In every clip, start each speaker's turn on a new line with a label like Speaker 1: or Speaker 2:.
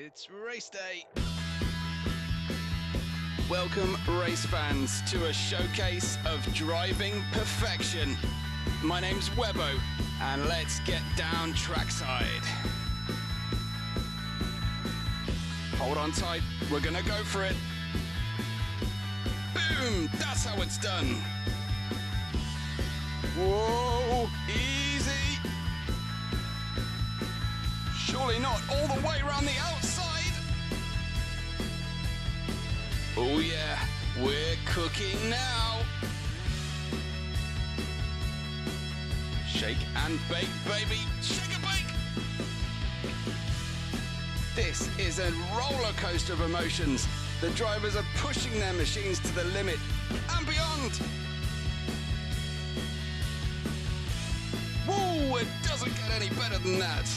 Speaker 1: It's race day. Welcome, race fans, to a showcase of driving perfection. My name's Webbo, and let's get down trackside. Hold on tight, we're gonna go for it. Boom, that's how it's done. Whoa, easy. Surely not all the way around the outside. Oh yeah, we're cooking now. Shake and bake, baby, shake and bake. This is a roller coaster of emotions. The drivers are pushing their machines to the limit and beyond. Woo, it doesn't get any better than that.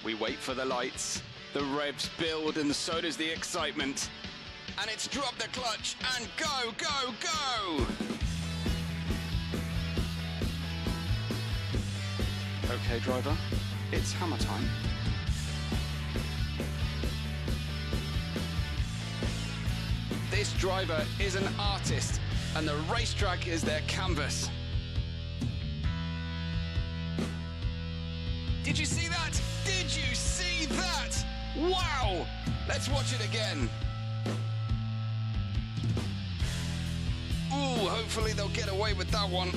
Speaker 1: We wait for the lights, the revs build and so does the excitement. And it's drop the clutch and go, go, go! Okay, driver, it's hammer time. This driver is an artist and the racetrack is their canvas. Did you see that? Did you see that? Wow! Let's watch it again. Ooh, hopefully they'll get away with that one.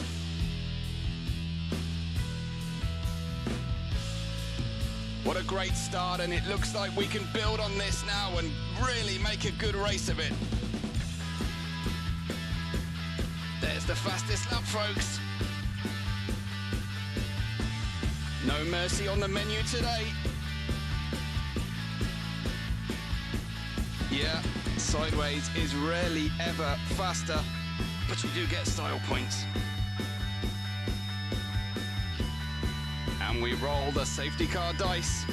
Speaker 1: What a great start, and it looks like we can build on this now and really make a good race of it. There's the fastest lap, folks. No mercy on the menu today. Yeah, sideways is rarely ever faster, but you do get style points. And we roll the safety car dice.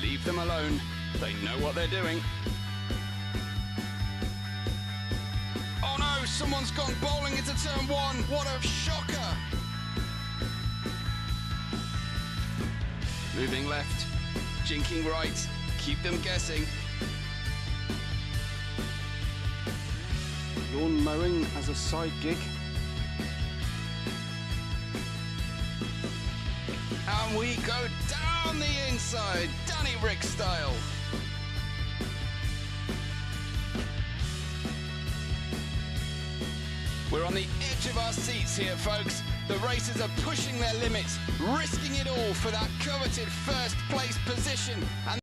Speaker 1: Leave them alone. They know what they're doing. Oh no, someone's gone bowling into turn one. What a shocker. Moving left, jinking right. Keep them guessing. Lawn mowing as a side gig. And we go down the inside, Danny Rick style. We're on the edge of our seats here, folks. The racers are pushing their limits, risking it all for that coveted first place position. And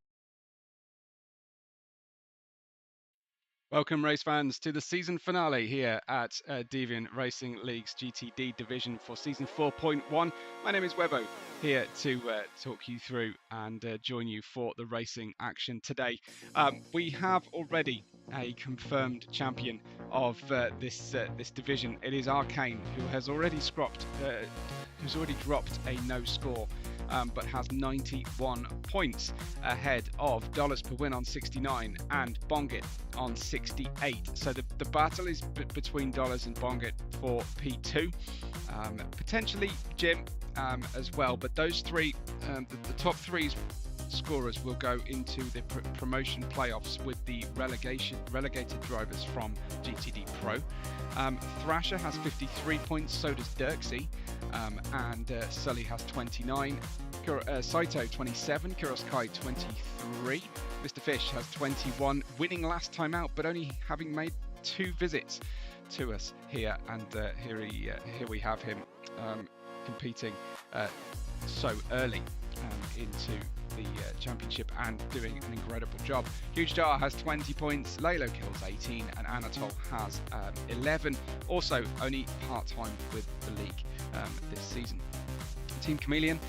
Speaker 1: welcome, race fans, to the season finale here at Deviant Racing League's GTD division for season 4.1. My name is Webbo, here to talk you through and join you for the racing action today. We have already a confirmed champion of this division. It is Arcane, who has already dropped a no score. But has 91 points ahead of Dollars Per Win on 69 and Bongit on 68. So the battle is between Dollars and Bongit for P2. Potentially Jim as well, but those three, the top three scorers will go into the promotion playoffs with the relegated drivers from GTD Pro. Thrasher has 53 points, so does Dirksy, and Sully has 29, Saito 27, Kuroskai 23, Mr. Fish has 21, winning last time out, but only having made 2 visits to us here, and here we have him competing so early into the championship and doing an incredible job. Huge Jar has 20 points, Lalo Kills 18, and Anatol has 11. Also, only part-time with the league this season. Team Chameleon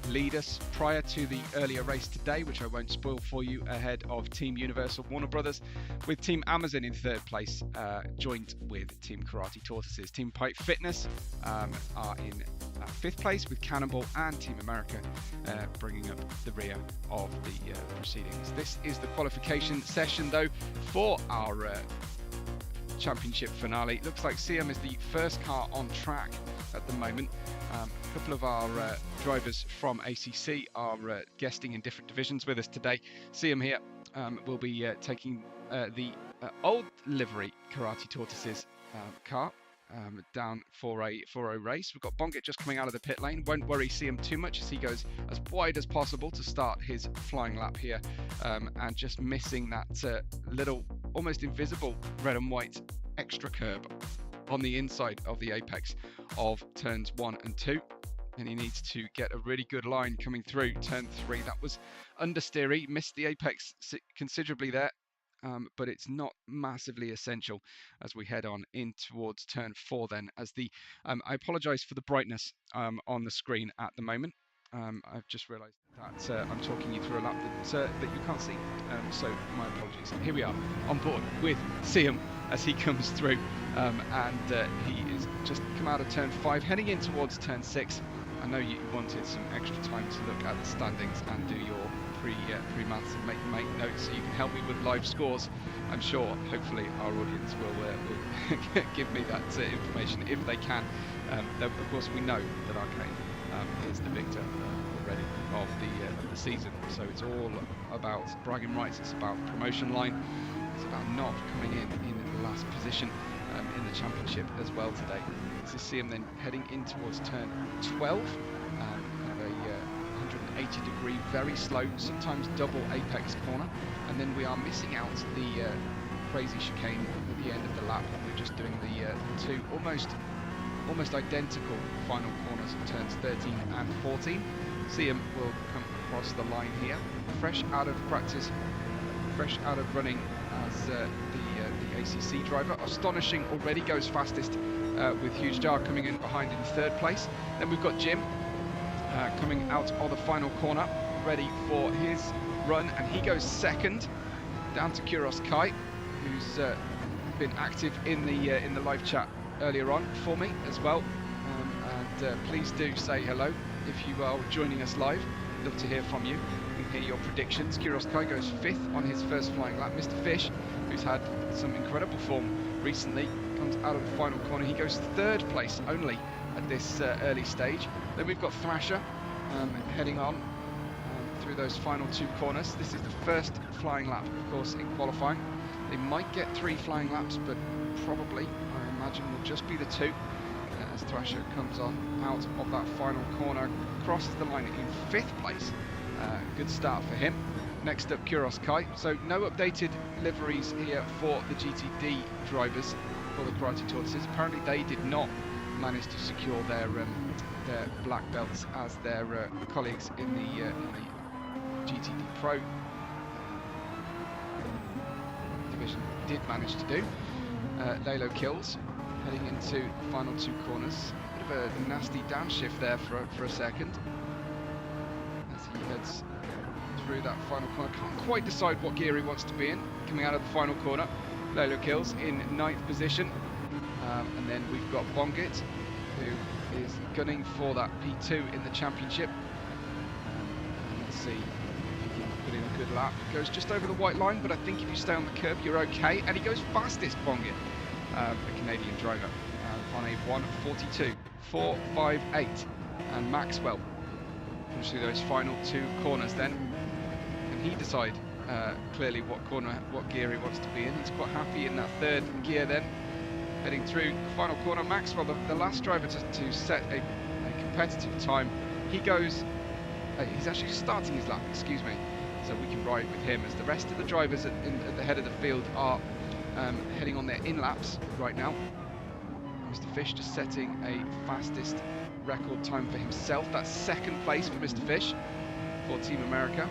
Speaker 1: lead us prior to the earlier race today, which I won't spoil for you, ahead of Team Universal Warner Brothers, with Team Amazon in 3rd place, joint with Team Karate Tortoises. Team Pipe Fitness are in 5th place with Cannonball and Team America bringing up the rear of the proceedings. This is the qualification session, though, for our championship finale. Looks like Siam is the first car on track at the moment. A couple of our drivers from ACC are guesting in different divisions with us today. Siam here will be taking the old livery Karate Tortoises car down for a race. We've got Bongit just coming out of the pit lane. Won't worry Siam too much as he goes as wide as possible to start his flying lap here, and just missing that little almost invisible red and white extra curb on the inside of the apex of turns 1 and 2. And he needs to get a really good line coming through turn 3. That was understeery, missed the apex considerably there, but it's not massively essential as we head on in towards turn 4 then. As the I apologize for the brightness on the screen at the moment. I've just realized that I'm talking you through a lap that you can't see, so my apologies. Here we are on board with Siam as he comes through, and he is just come out of turn 5 heading in towards turn 6. I know you wanted some extra time to look at the standings and do your pre-maths and make notes so you can help me with live scores. I'm sure hopefully our audience will give me that information if they can. Though of course we know that Arcane is the victor already of the season, so it's all about bragging rights, it's about promotion line, it's about not coming in the last position in the championship as well today. This is Siam then heading in towards turn 12, kind of a 180-degree, very slow, sometimes double apex corner, and then we are missing out the crazy chicane at the end of the lap. We're just doing the two almost identical final corners of turns 13 and 14. Siam will come across the line here, fresh out of practice, fresh out of running as the ACC driver. Astonishing already, goes fastest with Huge Jar coming in behind in 3rd place. Then we've got Jim coming out of the final corner, ready for his run, and he goes 2nd down to Kuros Kai, who's been active in the live chat earlier on for me as well, and please do say hello if you are joining us live. Love to hear from you and hear your predictions. Kuros Kai goes 5th on his first flying lap. Mr. Fish, who's had some incredible form recently, comes out of the final corner. He goes 3rd place only at this early stage. Then we've got Thrasher heading on through those final 2 corners. This is the first flying lap, of course, in qualifying. They might get 3 flying laps, but probably, I imagine, will just be the 2. As Thrasher comes on out of that final corner, crosses the line in 5th place. Good start for him. Next up, Kuros Kai. So no updated liveries here for the GTD drivers for the Karate Tortoises. Apparently they did not manage to secure their black belts as their colleagues in the GTD Pro division did manage to do. Lalo kills, heading into the final 2 corners. Bit of a nasty downshift there for a second as he heads through that final corner. Can't quite decide what gear he wants to be in. Coming out of the final corner, Lalo kills in 9th position, and then we've got Bongit, who is gunning for that P2 in the championship. Let's see if he can put in a good lap. Goes just over the white line, but I think if you stay on the curb you're okay, and he goes fastest, Bongit, the Canadian driver, on a 1:42.458, and Maxwell comes through those final 2 corners then. Can he decide clearly what gear he wants to be in? He's quite happy in that 3rd gear then, heading through the final corner. Maxwell, the last driver to set a competitive time. He goes, he's actually starting his lap, excuse me, so we can ride with him as the rest of the drivers at the head of the field are heading on their in-laps right now. Mr. Fish just setting a fastest record time for himself. That's 2nd place for Mr. Fish for Team America.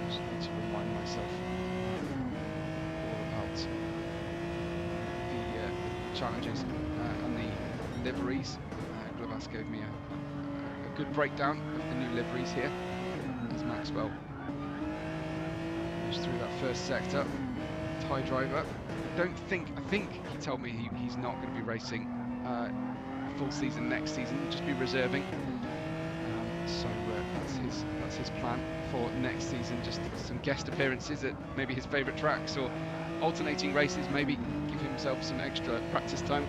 Speaker 1: Just need to remind myself all about the challenges and the liveries. Glavas gave me a good breakdown of the new liveries here as Maxwell goes through that first sector. Thai driver. I think he told me he's not going to be racing full season next season, he'll just be reserving. So that's his plan for next season. Just some guest appearances at maybe his favourite tracks, or alternating races. Maybe give himself some extra practice time.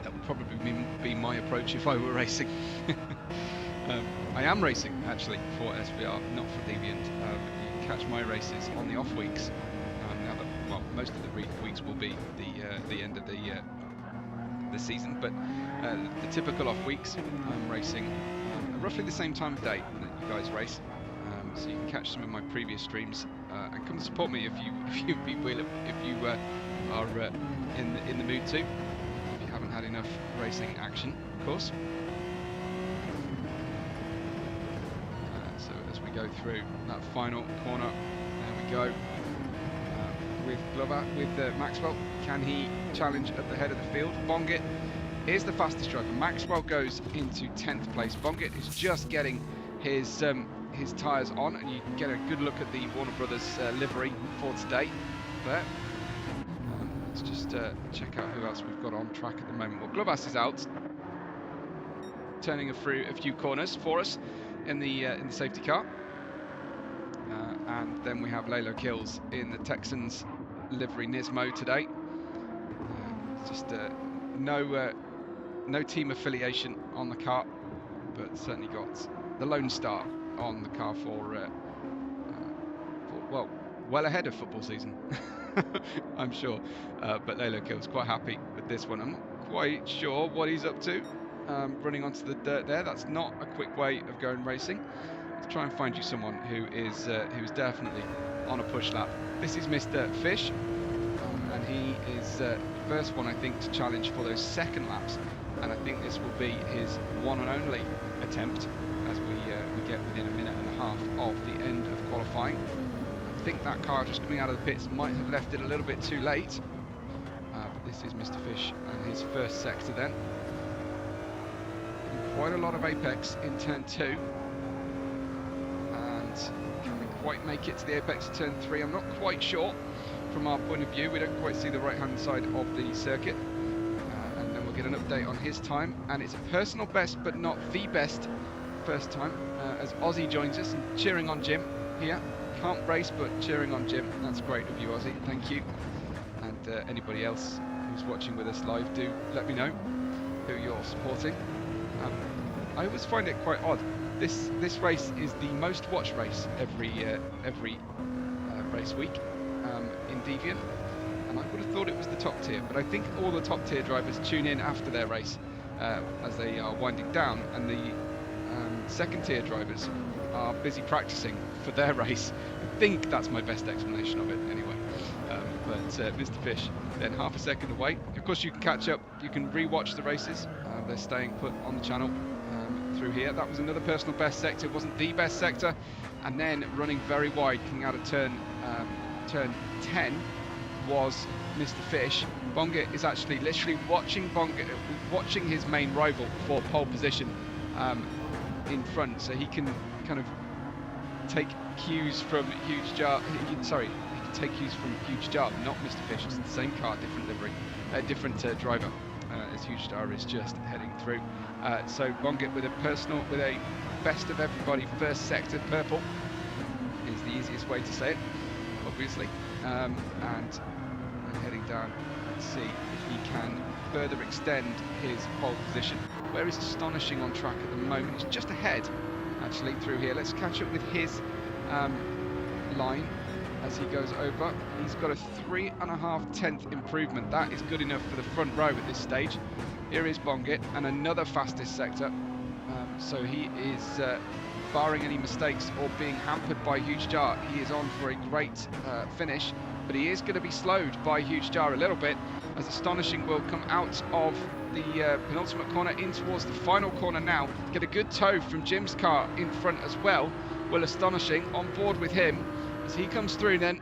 Speaker 1: That would probably be my approach if I were racing. I am racing actually for SVR, not for Deviant. You can catch my races on the off weeks. Now that, well, most of the weeks will be the end of the season, but the typical off weeks, I'm racing at roughly the same time of day that you guys race. So you can catch some of my previous streams and come and support me if you are in the mood to. If you haven't had enough racing action, of course. So as we go through that final corner, there we go. With Maxwell, can he challenge at the head of the field? Bongit is the fastest driver. Maxwell goes into 10th place. Bongit is just getting his tyres on, and you get a good look at the Warner Brothers livery for today there. Let's just check out who else we've got on track at the moment. Well, Glovas is out, turning through a few corners for us in the safety car. And then we have Lalo Kills in the Texans livery Nismo today. Just no team affiliation on the car, but certainly got the Lone Star on the car for well ahead of football season, I'm sure. But Lalo Kills quite happy with this one. I'm not quite sure what he's up to. Running onto the dirt there. That's not a quick way of going racing. Let's try and find you someone who is definitely on a push lap. This is Mr. Fish, and he is the first one, I think, to challenge for those second laps, and I think this will be his one and only attempt as we get within a minute and a half of the end of qualifying. I think that car just coming out of the pits might have left it a little bit too late, but this is Mr. Fish and his first sector then. Quite a lot of apex in turn 2. Can we quite make it to the apex of turn 3? I'm not quite sure. From our point of view, we don't quite see the right hand side of the circuit, and then we'll get an update on his time, and it's a personal best but not the best first time, as Ozzy joins us and cheering on Jim here. Can't race but cheering on Jim. That's great of you, Ozzy, thank you. And anybody else who's watching with us live, do let me know who you're supporting. I always find it quite odd. This race is the most watched race every race week in Deviant, and I would have thought it was the top tier, but I think all the top tier drivers tune in after their race as they are winding down, and the second tier drivers are busy practicing for their race. I think that's my best explanation of it anyway. But Mr. Fish then half a second away. Of course, you can catch up, you can re-watch the races. They're staying put on the channel through here. That was another personal best sector. It wasn't the best sector, and then running very wide coming out of turn 10 was Mr. Fish. Bongit is actually literally watching his main rival for pole position in front, so he can kind of take cues from Huge Jar. Sorry, he can take cues from Huge Jar, not Mr. Fish. It's the same car, different livery, different driver. As Huge Star is just heading through. So Bongit with a best of everybody first sector purple is the easiest way to say it, obviously. And heading down, let's see if he can further extend his pole position. Where is Astonishing on track at the moment? He's just ahead, actually, through here. Let's catch up with his line as he goes over. He's got a 3.5 improvement. That is good enough for the front row at this stage. Here is Bongit, and another fastest sector. So he is, barring any mistakes or being hampered by Huge Jar, he is on for a great finish, but he is going to be slowed by Huge Jar a little bit, as Astonishing will come out of the penultimate corner in towards the final corner now. Get a good tow from Jim's car in front as well. Will Astonishing on board with him as he comes through then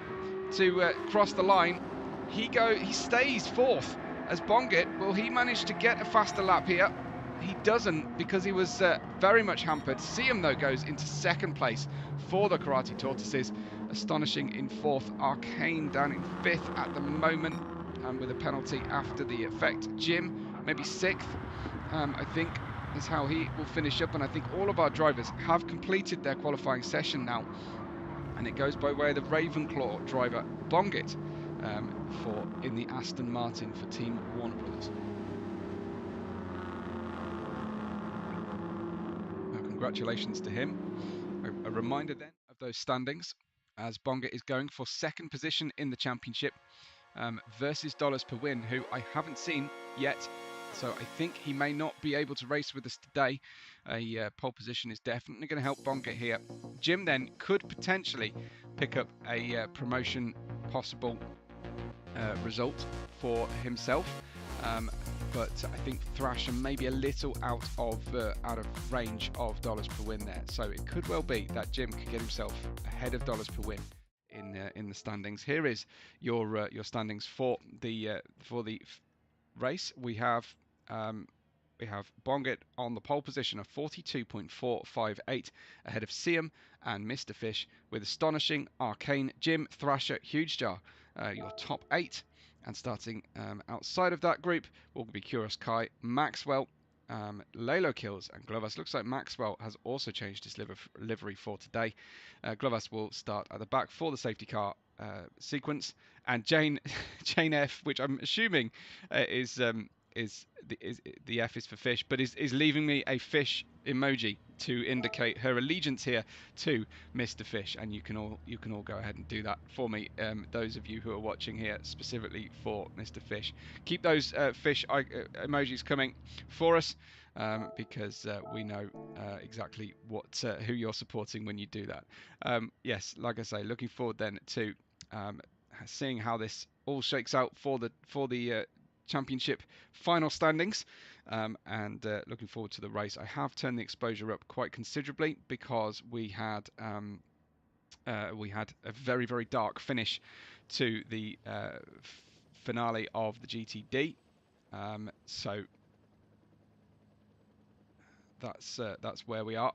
Speaker 1: to cross the line. He stays fourth as Bongit. Will he manage to get a faster lap here? He doesn't, because he was very much hampered. Siam though goes into second place for the Karate Tortoises. Astonishing in fourth. Arcane down in fifth at the moment, with a penalty after the effect. Jim maybe sixth, I think, is how he will finish up, and I think all of our drivers have completed their qualifying session now, and it goes by way of the Ravenclaw driver Bongit in the Aston Martin for Team Warner Brothers. Now, congratulations to him. A reminder then of those standings, as Bongit is going for second position in the championship versus Dollars Per Win, who I haven't seen yet. So I think he may not be able to race with us today. A pole position is definitely going to help Bongit here. Jim then could potentially pick up a promotion possible result for himself. But I think Thrasher may be a little out of range of Dollars Per Win there. So it could well be that Jim could get himself ahead of Dollars Per Win in the standings. Here is your standings for the race. We have Bongit on the pole position of 42.458 ahead of Siam and Mr. Fish, with astonishing Arcane, Jim, Thrasher, Huge Jar, your top 8. And starting outside of that group will be Curious Kai, Maxwell, Lalo Kills, and Glovas. Looks like Maxwell has also changed his livery for today. Glovas will start at the back for the safety car sequence, and Jane F, which I'm assuming is the F is for fish, but is leaving me a fish emoji to indicate her allegiance here to Mr. Fish, and you can all go ahead and do that for me. Those of you who are watching here specifically for Mr. Fish, keep those fish emojis coming for us, because we know exactly who you're supporting when you do that. Yes, like I say, looking forward then to seeing how this all shakes out for the championship final standings, and looking forward to the race. I have turned the exposure up quite considerably because we had a very, very dark finish to the finale of the GTD, so that's where we are.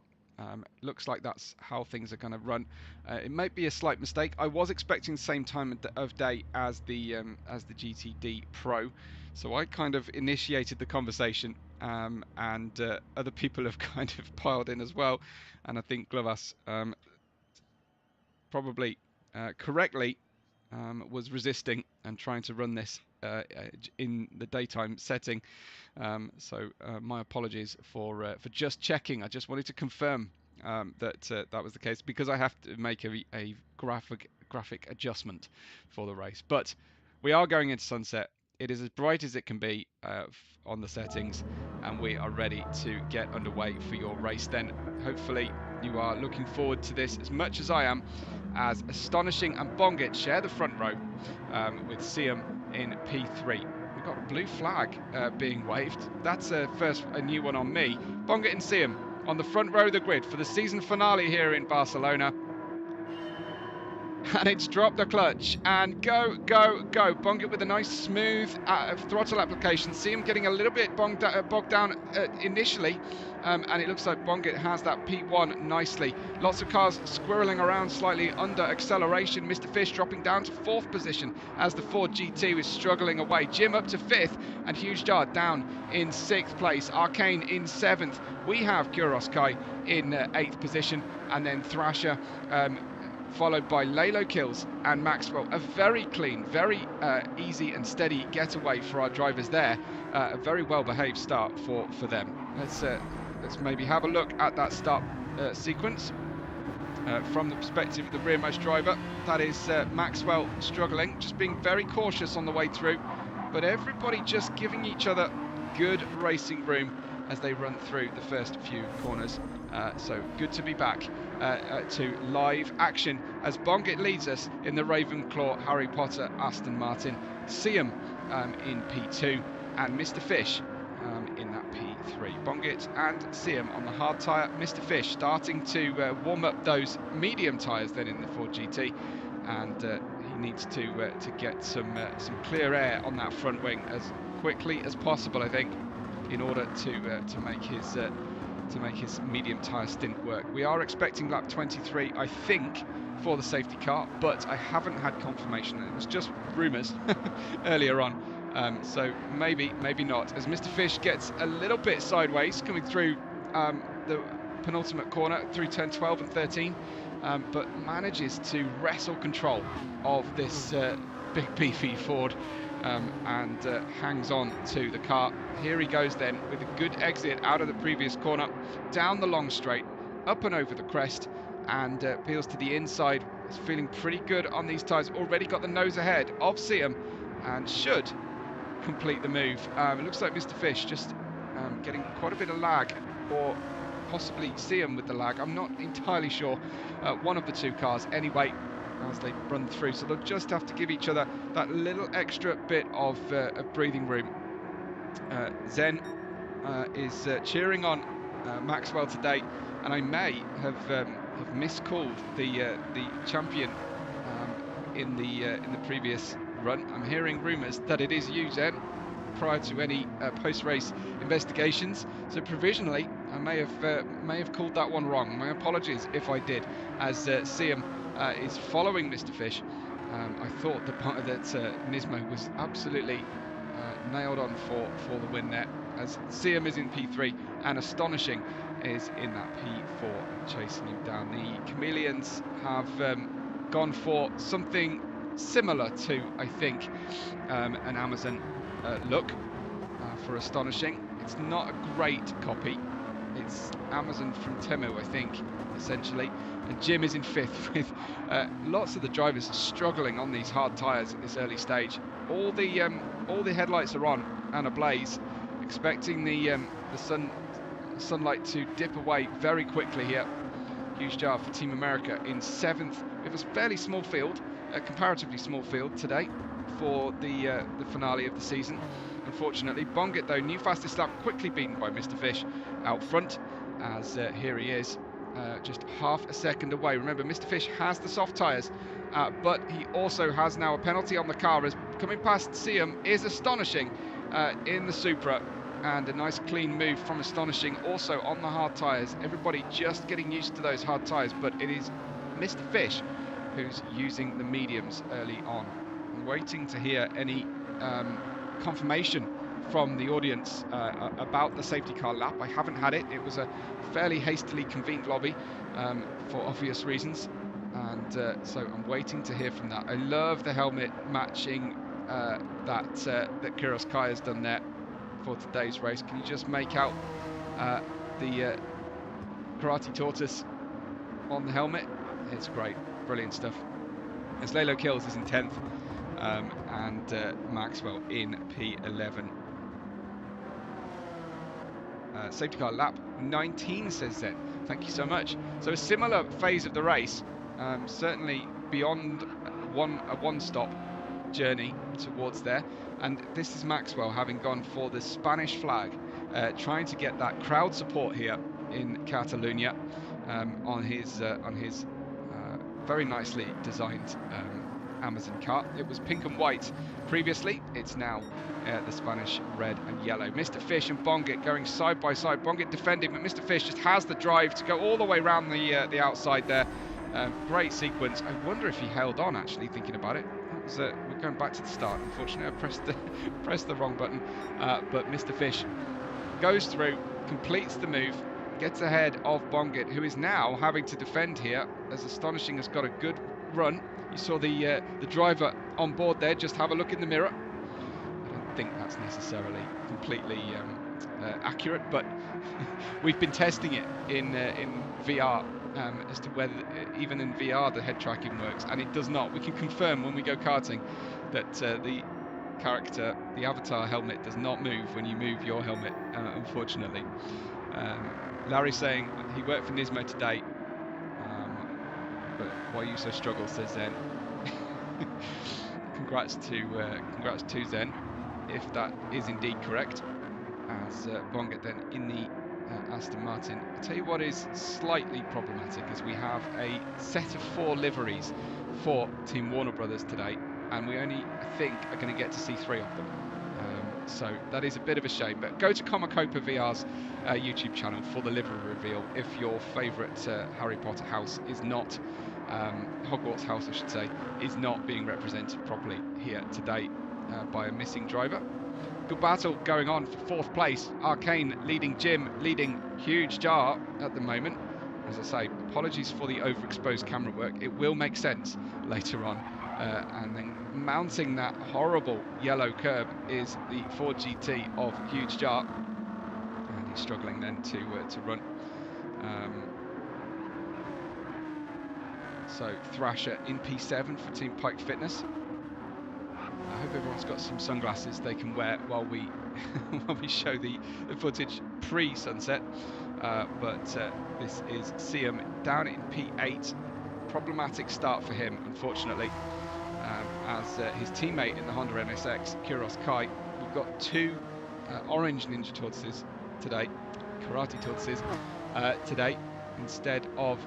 Speaker 1: Looks like that's how things are going to run. It might be a slight mistake. I was expecting the same time of day as the GTD Pro, so I kind of initiated the conversation, and other people have kind of piled in as well. And I think Glovas probably correctly was resisting and trying to run this in the daytime setting. So my apologies for just checking. I just wanted to confirm that was the case, because I have to make a graphic adjustment for the race. But we are going into sunset. It is as bright as it can be on the settings, and we are ready to get underway for your race then. Hopefully you are looking forward to this as much as I am, as Astonishing and Bongit share the front row with Siam in P3. We've got a blue flag being waved. That's a new one on me. Bongit and Siam on the front row of the grid for the season finale here in Barcelona. And it's dropped the clutch and go. Bongit with a nice smooth throttle application. Siam getting a little bit bogged down initially, and it looks like Bongit has that P1 nicely. Lots of cars squirreling around slightly under acceleration. Mr. Fish dropping down to 4th position as the Ford GT is struggling away. Jim up to 5th, and Huge Jar down in 6th place. Arcane in 7th. We have Curious Kai in 8th position, and then Thrasher followed by Lalo Kills and Maxwell. A very clean, very easy and steady getaway for our drivers there. A very well behaved start for them. Let's maybe have a look at that start sequence from the perspective of the rearmost driver. That is Maxwell struggling, just being very cautious on the way through, but everybody just giving each other good racing room as they run through the first few corners. So good to be back to live action as Bongit leads us in the Ravenclaw Harry Potter Aston Martin. Siam in P2 and Mr. Fish in that P3. Bongit and Siam on the hard tyre. Mr. Fish starting to warm up those medium tyres then in the Ford GT, and he needs to get some clear air on that front wing as quickly as possible, I think, in order to make his medium tyre stint work. We are expecting lap 23, I think, for the safety car, but I haven't had confirmation. It was just rumours earlier on So maybe not, as Mr. Fish gets a little bit sideways coming through the penultimate corner through 10, 12 and 13, but manages to wrestle control of this big beefy Ford and hangs on to the car. Here he goes then with a good exit out of the previous corner, down the long straight, up and over the crest, and peels to the inside. He's feeling pretty good on these tyres, already got the nose ahead of Siam and should complete the move. It looks like Mr. Fish just getting quite a bit of lag, or possibly Siam with the lag. I'm not entirely sure. One of the two cars anyway, as they run through, so they'll just have to give each other that little extra bit of breathing room. Zen is cheering on Maxwell today, and I may have miscalled the champion in the previous run. I'm hearing rumours that it is you, Zen, prior to any post-race investigations. So provisionally, I may have called that one wrong. My apologies if I did, as Siam is following Mr. Fish. I thought that Nismo was absolutely nailed on for the win there, as Siam is in P3 and Astonishing is in that P4 chasing him down. The Chameleons have gone for something similar to, I think, an Amazon look for Astonishing. It's not a great copy. It's Amazon from Temu, I think, essentially. And Jim is in 5th with lots of the drivers struggling on these hard tyres at this early stage. All the headlights are on and ablaze, expecting the sunlight to dip away very quickly here. Huge jar for Team America in 7th. It was a fairly small field, a comparatively small field today for the finale of the season. Unfortunately, Bongit, though, new fastest lap, quickly beaten by Mr. Fish out front, as here he is, just half a second away. Remember, Mr. Fish has the soft tyres, but he also has now a penalty on the car, as coming past Siam is Astonishing in the Supra, and a nice clean move from Astonishing also on the hard tyres. Everybody just getting used to those hard tyres, but it is Mr. Fish who's using the mediums early on. I'm waiting to hear any confirmation from the audience about the safety car lap. I haven't had it. It was a fairly hastily convened lobby for obvious reasons, and so I'm waiting to hear from that. I love the helmet matching that Kiros Kai has done there for today's race. Can you just make out the karate tortoise on the helmet? It's great, brilliant stuff. As Lalo Kills is in 10th, and Maxwell in P11. Safety car lap 19, says Zen. Thank you so much. So a similar phase of the race, certainly beyond a one-stop journey towards there. And this is Maxwell having gone for the Spanish flag, trying to get that crowd support here in Catalonia on his very nicely designed Amazon car. It was pink and white previously. It's now the Spanish red and yellow. Mr. Fish and Bongit going side by side. Bongit defending, but Mr. Fish just has the drive to go all the way around the outside there. Great sequence. I wonder if he held on, actually, thinking about it. We're going back to the start. Unfortunately, I pressed the wrong button. But Mr. Fish goes through, completes the move, gets ahead of Bongit, who is now having to defend here, as Astonishing has got a good run. You saw the driver on board there just have a look in the mirror. I don't think that's necessarily completely accurate, but we've been testing it in VR as to whether even in VR the head tracking works, and it does not. We can confirm when we go karting that the character, the avatar helmet, does not move when you move your helmet, unfortunately. Larry saying he worked for Nismo today, but why you so struggle, says Zen. Congrats to Zen, if that is indeed correct, as Bongit then in the Aston Martin. I'll tell you what is slightly problematic is we have a set of 4 liveries for Team Warner Brothers today, and we only, I think, are going to get to see 3 of them. So that is a bit of a shame, but go to Comacopa VR's YouTube channel for the livery reveal if your favourite Harry Potter house is not, Hogwarts house I should say, is not being represented properly here today. by a missing driver. Good battle going on for 4th place. Arcane leading Jim, leading Huge Jar at the moment. As I say, apologies for the overexposed camera work. It will make sense later on. And then mounting that horrible yellow curb is the Ford GT of Huge Jar. And he's struggling then to run. So Thrasher in P7 for Team Pike Fitness. I hope everyone's got some sunglasses they can wear while we while we show the footage pre-sunset. But this is Siam down in P8. Problematic start for him, unfortunately, as his teammate in the Honda NSX, Kuros Kai. We've got 2 orange Ninja tortoises today, karate tortoises today, instead of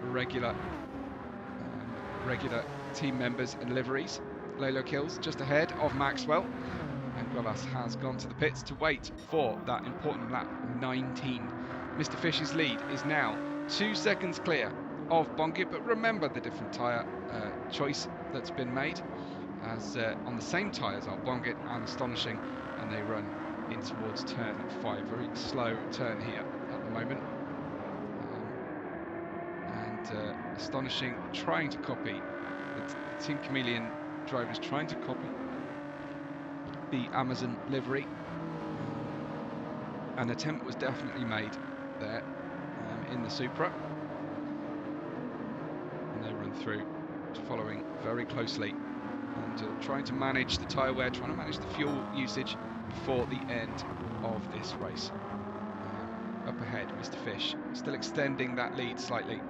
Speaker 1: regular team members and liveries. Lalo Kills just ahead of Maxwell, and Glovas has gone to the pits to wait for that important lap 19. Mr. Fish's lead is now 2 seconds clear of Bongit, but remember the different tyre choice that's been made, as on the same tyres are Bongit and Astonishing, and they run in towards turn 5. Very slow turn here at the moment. Astonishing trying to copy the Team Chameleon drivers, trying to copy the Amazon livery. An attempt was definitely made there in the Supra, and they run through, following very closely and trying to manage the tyre wear, trying to manage the fuel usage before the end of this race. Up ahead, Mr. Fish still extending that lead slightly,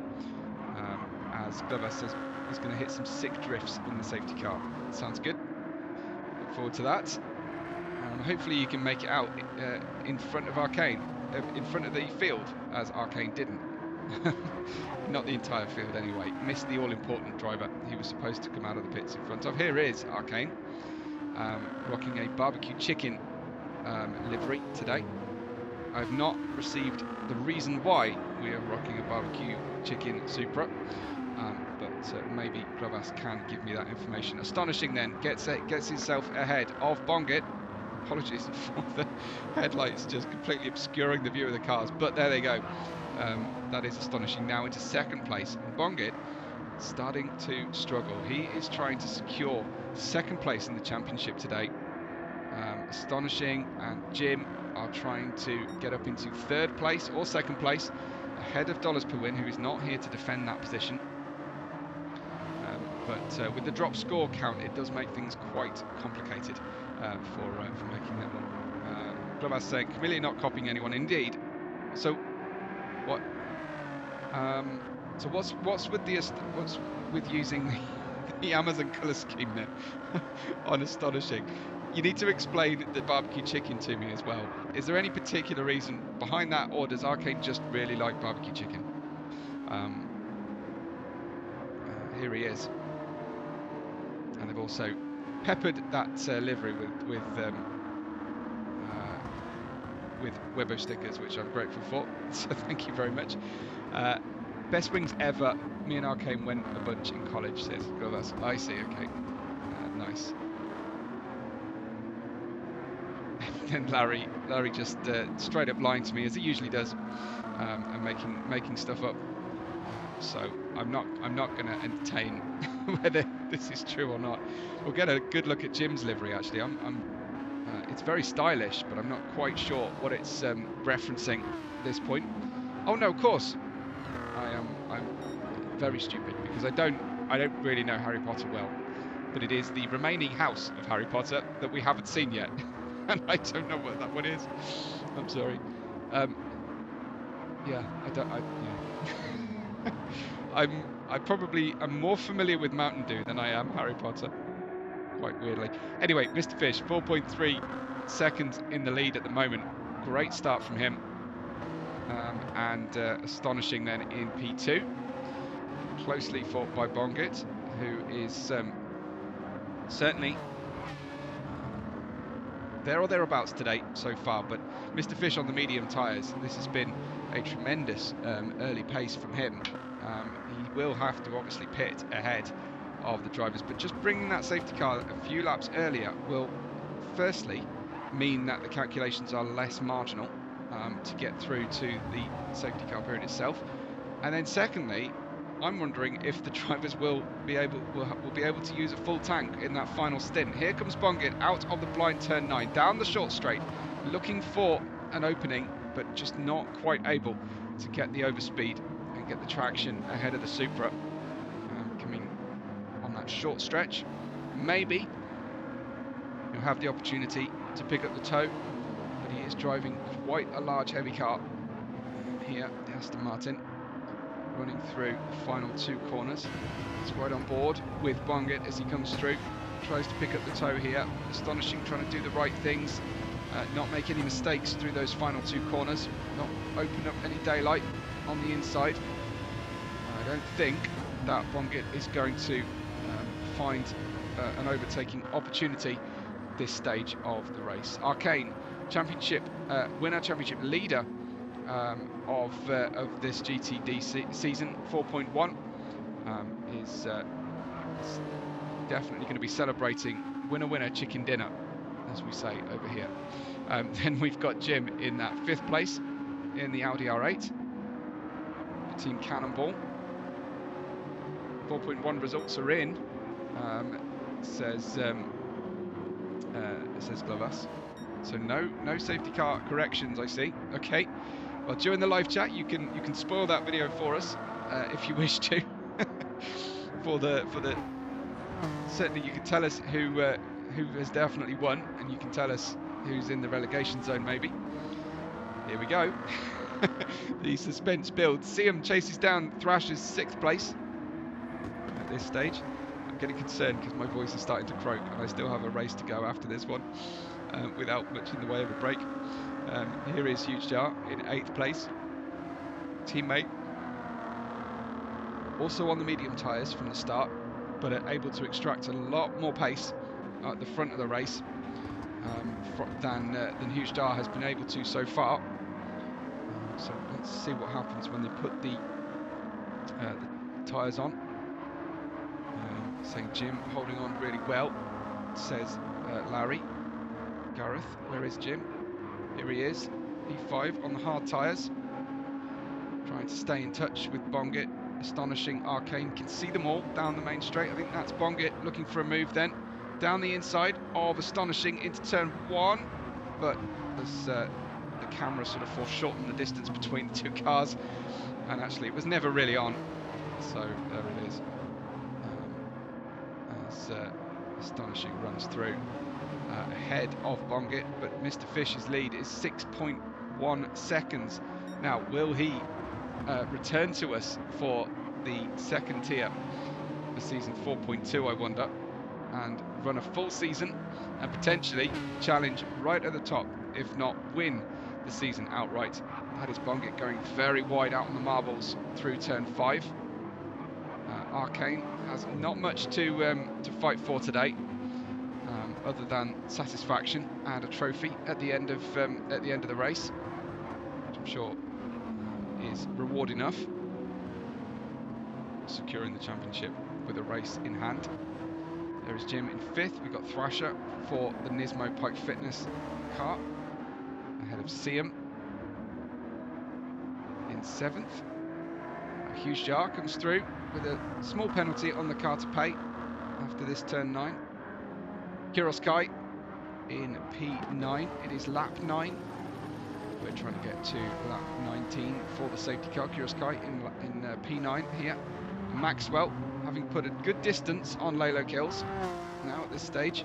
Speaker 1: as Glover says he's going to hit some sick drifts in the safety car. Sounds good. Look forward to that. Hopefully you can make it out in front of Arcane, in front of the field, as Arcane didn't. Not the entire field anyway. Missed the all-important driver he was supposed to come out of the pits in front of. Here is Arcane, rocking a barbecue chicken livery today. I've not received the reason why we are rocking a barbecue chicken Supra, but maybe Glovas can give me that information. Astonishing then gets himself ahead of Bongit. Apologies for the headlights just completely obscuring the view of the cars, but there they go. That is Astonishing now into 2nd place. And Bongit starting to struggle. He is trying to secure 2nd place in the championship today. Astonishing and Jim are trying to get up into 3rd place or 2nd place, ahead of Dollars per Win, who is not here to defend that position. But with the drop score count, it does make things quite complicated for making that one. Glovas saying, Chameleon not copying anyone, indeed. So what? So what's with using the Amazon colour scheme then on Astonishing? You need to explain the barbecue chicken to me as well. Is there any particular reason behind that, or does Arcane just really like barbecue chicken? Here he is, and they've also peppered that livery with Webbo stickers, which I'm grateful for. So thank you very much. Best wings ever. Me and Arcane went a bunch in college. Says Glovas. I see. Okay, nice. Then Larry just straight up lying to me, as he usually does, and making stuff up. So I'm not going to entertain whether this is true or not. We'll get a good look at Jim's livery. Actually, it's very stylish, but I'm not quite sure what it's referencing at this point. Oh no, of course, I'm very stupid, because I don't really know Harry Potter well, but it is the remaining house of Harry Potter that we haven't seen yet. And I don't know what that one is. I'm sorry. Yeah, I'm more familiar with Mountain Dew than I am Harry Potter, quite weirdly. Anyway, Mr. Fish, 4.3 seconds in the lead at the moment. Great start from him. And Astonishing then in P2. Closely fought by Bongit, who is certainly there or thereabouts today so far, but Mr. Fish on the medium tyres, this has been a tremendous early pace from him. He will have to obviously pit ahead of the drivers. But just bringing that safety car a few laps earlier will firstly mean that the calculations are less marginal to get through to the safety car period itself. And then secondly, I'm wondering if the drivers will be able to use a full tank in that final stint. Here comes Bongit out of the blind turn 9, down the short straight, looking for an opening, but just not quite able to get the overspeed and get the traction ahead of the Supra. Coming on that short stretch, maybe he'll have the opportunity to pick up the tow, but he is driving quite a large heavy car here, the Aston Martin, running through the final 2 corners. It's right on board with Bongit as he comes through, tries to pick up the tow here. Astonishing, trying to do the right things, not make any mistakes through those final 2 corners, not open up any daylight on the inside. I don't think that Bongit is going to find an overtaking opportunity this stage of the race. Arcane, championship winner, championship leader of this GTD season 4.1 is definitely going to be celebrating winner chicken dinner, as we say over here. Then we've got Jim in that 5th place in the Audi R8, the Team Cannonball. 4.1 results are in, says Glovas. So no safety car corrections, I see. Okay. Well, during the live chat, you can spoil that video for us if you wish to. Certainly you can tell us who has definitely won, and you can tell us who's in the relegation zone maybe. Here we go. The suspense builds. Siam chases down Thrasher's 6th place at this stage. I'm getting concerned because my voice is starting to croak, and I still have a race to go after this one without much in the way of a break. Here is Huge Jar in 8th place. Teammate, also on the medium tyres from the start, but are able to extract a lot more pace at the front of the race than Huge Jar has been able to so far. So let's see what happens when they put the tyres on. Saying Jim holding on really well, says Larry. Gareth, where is Jim? Here he is, P5 on the hard tyres, trying to stay in touch with Bongit. Astonishing, Arcane can see them all down the main straight. I think that's Bongit looking for a move then. Down the inside of Astonishing into turn 1, but as the camera sort of foreshortened the distance between the 2 cars, and actually it was never really on. So there it is. As Astonishing runs through ahead of Bongit, but Mr. Fish's lead is 6.1 seconds. Now, will he return to us for the 2nd tier for season 4.2, I wonder, and run a full season and potentially challenge right at the top, if not win the season outright? That is Bongit going very wide out on the marbles through turn 5. Arcane has not much to fight for today, other than satisfaction and a trophy at the end of the race, which I'm sure is reward enough, securing the championship with a race in hand. There is Jim in 5th. We've got Thrasher for the Nismo Pike Fitness car, ahead of Siam in 7th. A Huge Jar comes through with a small penalty on the car to pay after this turn 9. Kiroskai in P9. It is lap 9. We're trying to get to lap 19 for the safety car. Kiroskai in P9 here. Maxwell, having put a good distance on Lalo Kills now at this stage.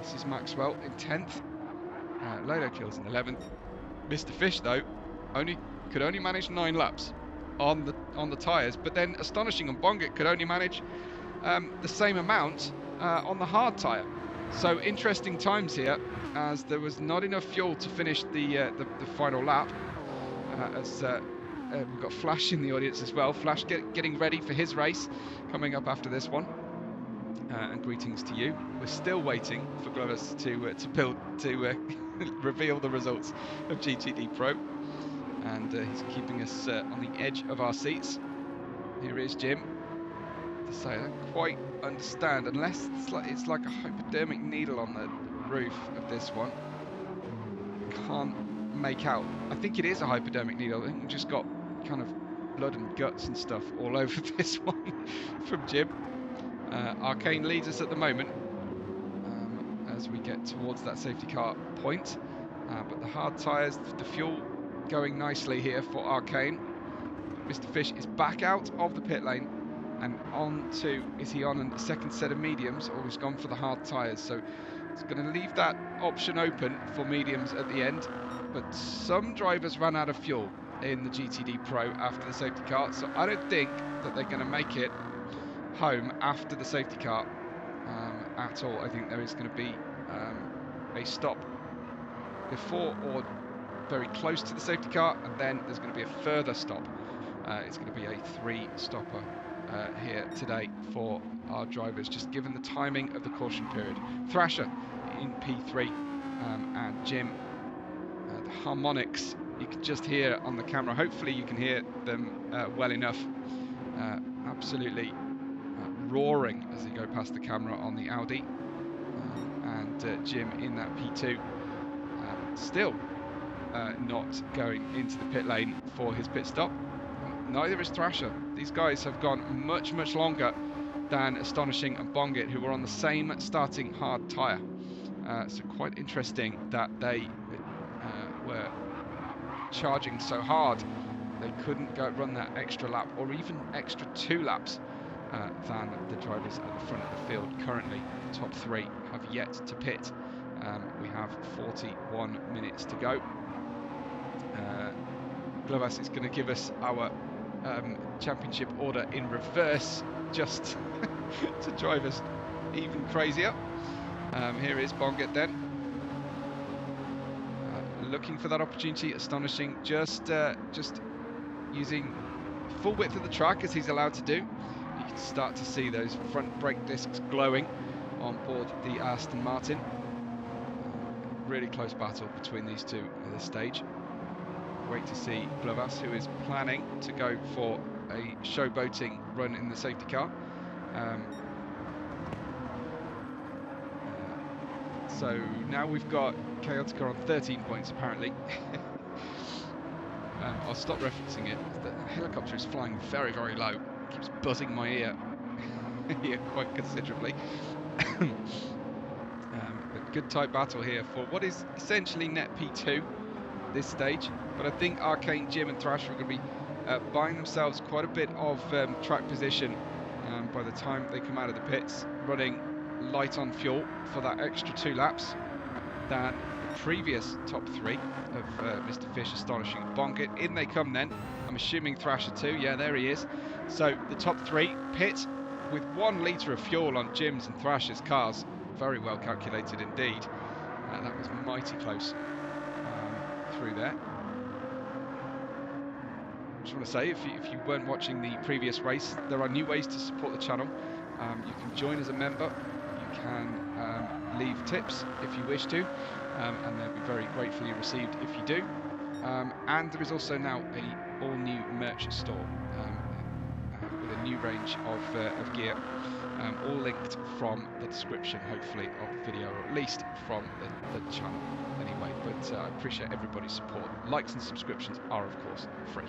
Speaker 1: This is Maxwell in 10th. Lalo Kills in 11th. Mr. Fish, though, could only manage 9 laps on the tyres, but then Astonishing and Bongit could only manage the same amount on the hard tyre. So interesting times here, as there was not enough fuel to finish the final lap. We've got Flash in the audience as well. Flash getting ready for his race coming up after this one. And greetings to you. We're still waiting for Glovis to reveal the results of GTD Pro, and he's keeping us on the edge of our seats. Here is Jim to say. I don't quite understand, unless it's like a hypodermic needle on the roof of this one. Can't make out. I think it is a hypodermic needle. I think we've just got kind of blood and guts and stuff all over this one from Jim. Arcane leads us at the moment as we get towards that safety car point. But the hard tyres, the fuel going nicely here for Arcane. Mr. Fish is back out of the pit lane and on to, is he on a second set of mediums, or he's gone for the hard tyres? So it's going to leave that option open for mediums at the end. But some drivers ran out of fuel in the GTD Pro after the safety car, so I don't think that they're going to make it home after the safety car at all. I think there is going to be a stop before or very close to the safety car, and then there's going to be a further stop. It's going to be a 3-stopper here today for our drivers, just given the timing of the caution period. Thrasher in P3 and Jim, the harmonics you can just hear on the camera. Hopefully you can hear them well enough. Absolutely roaring as they go past the camera on the Audi. And Jim in that P2 still not going into the pit lane for his pit stop. Neither is Thrasher. These guys have gone much, much longer than Astonishing and Bongit, who were on the same starting hard tyre. So quite interesting that they were charging so hard they couldn't go run that extra lap, or even extra 2 laps than the drivers at the front of the field. Currently, the top 3 have yet to pit. We have 41 minutes to go. Glovas is going to give us our championship order in reverse, just to drive us even crazier. Here is Bongit then, looking for that opportunity. Astonishing, just using full width of the track as he's allowed to do. You can start to see those front brake discs glowing on board the Aston Martin. Really close battle between these two at this stage. Wait to see Glovas, who is planning to go for a showboating run in the safety car. So now we've got Chaotica on 13 points apparently. I'll stop referencing it. The helicopter is flying very, very low. It keeps buzzing my ear here quite considerably. A good tight battle here for what is essentially net P2 this stage, but I think Arcane, Jim and Thrasher are going to be buying themselves quite a bit of track position by the time they come out of the pits, running light on fuel for that extra 2 laps than the previous top 3 of Mr. Fish, Astonishing and Bongit. In they come then. I'm assuming Thrasher too. Yeah, there he is. So the top 3 pit with 1 litre of fuel on Jim's and Thrasher's cars. Very well calculated indeed. That was mighty close through there. I just want to say, if you weren't watching the previous race, there are new ways to support the channel. You can join as a member. You can leave tips if you wish to, and they'll be very gratefully received if you do. And there is also now a all-new merch store with a new range of gear, all linked from the description, hopefully, of the video, or at least from the channel anyway. But I appreciate everybody's support. Likes and subscriptions are, of course, free.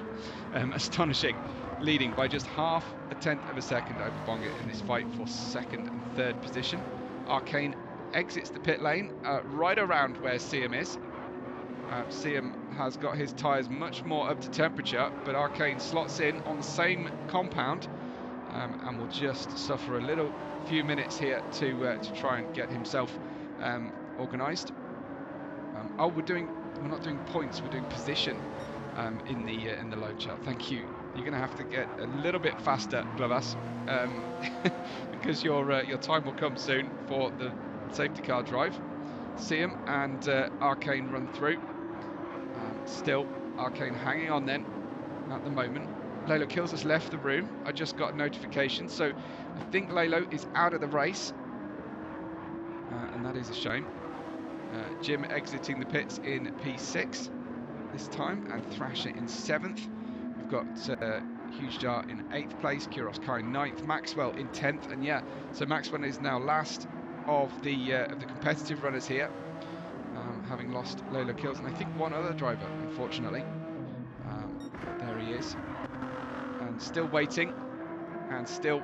Speaker 1: Astonishing, leading by just 0.5 of a second over Bongit in this fight for 2nd and 3rd position. Arcane exits the pit lane right around where Siam is. Siam has got his tyres much more up to temperature, but Arcane slots in on the same compound and will just suffer a few minutes here to try and get himself organised. Oh, we're not doing points, we're doing position in the load chart. Thank you. You're going to have to get a little bit faster, Glovas, because your time will come soon for the safety car drive. Siam and Arcane run through. Still, Arcane hanging on then at the moment. Lalo Kills has left the room. I just got a notification, so I think Lalo is out of the race, and that is a shame. Jim exiting the pits in P6 this time, and Thrasher in 7th. We've got Jar in 8th place, Gautier-Thornton 9th, Maxwell in 10th, and yeah, so Maxwell is now last of the competitive runners here, having lost Lola Kills, and I think one other driver, unfortunately. There he is, and still waiting, and still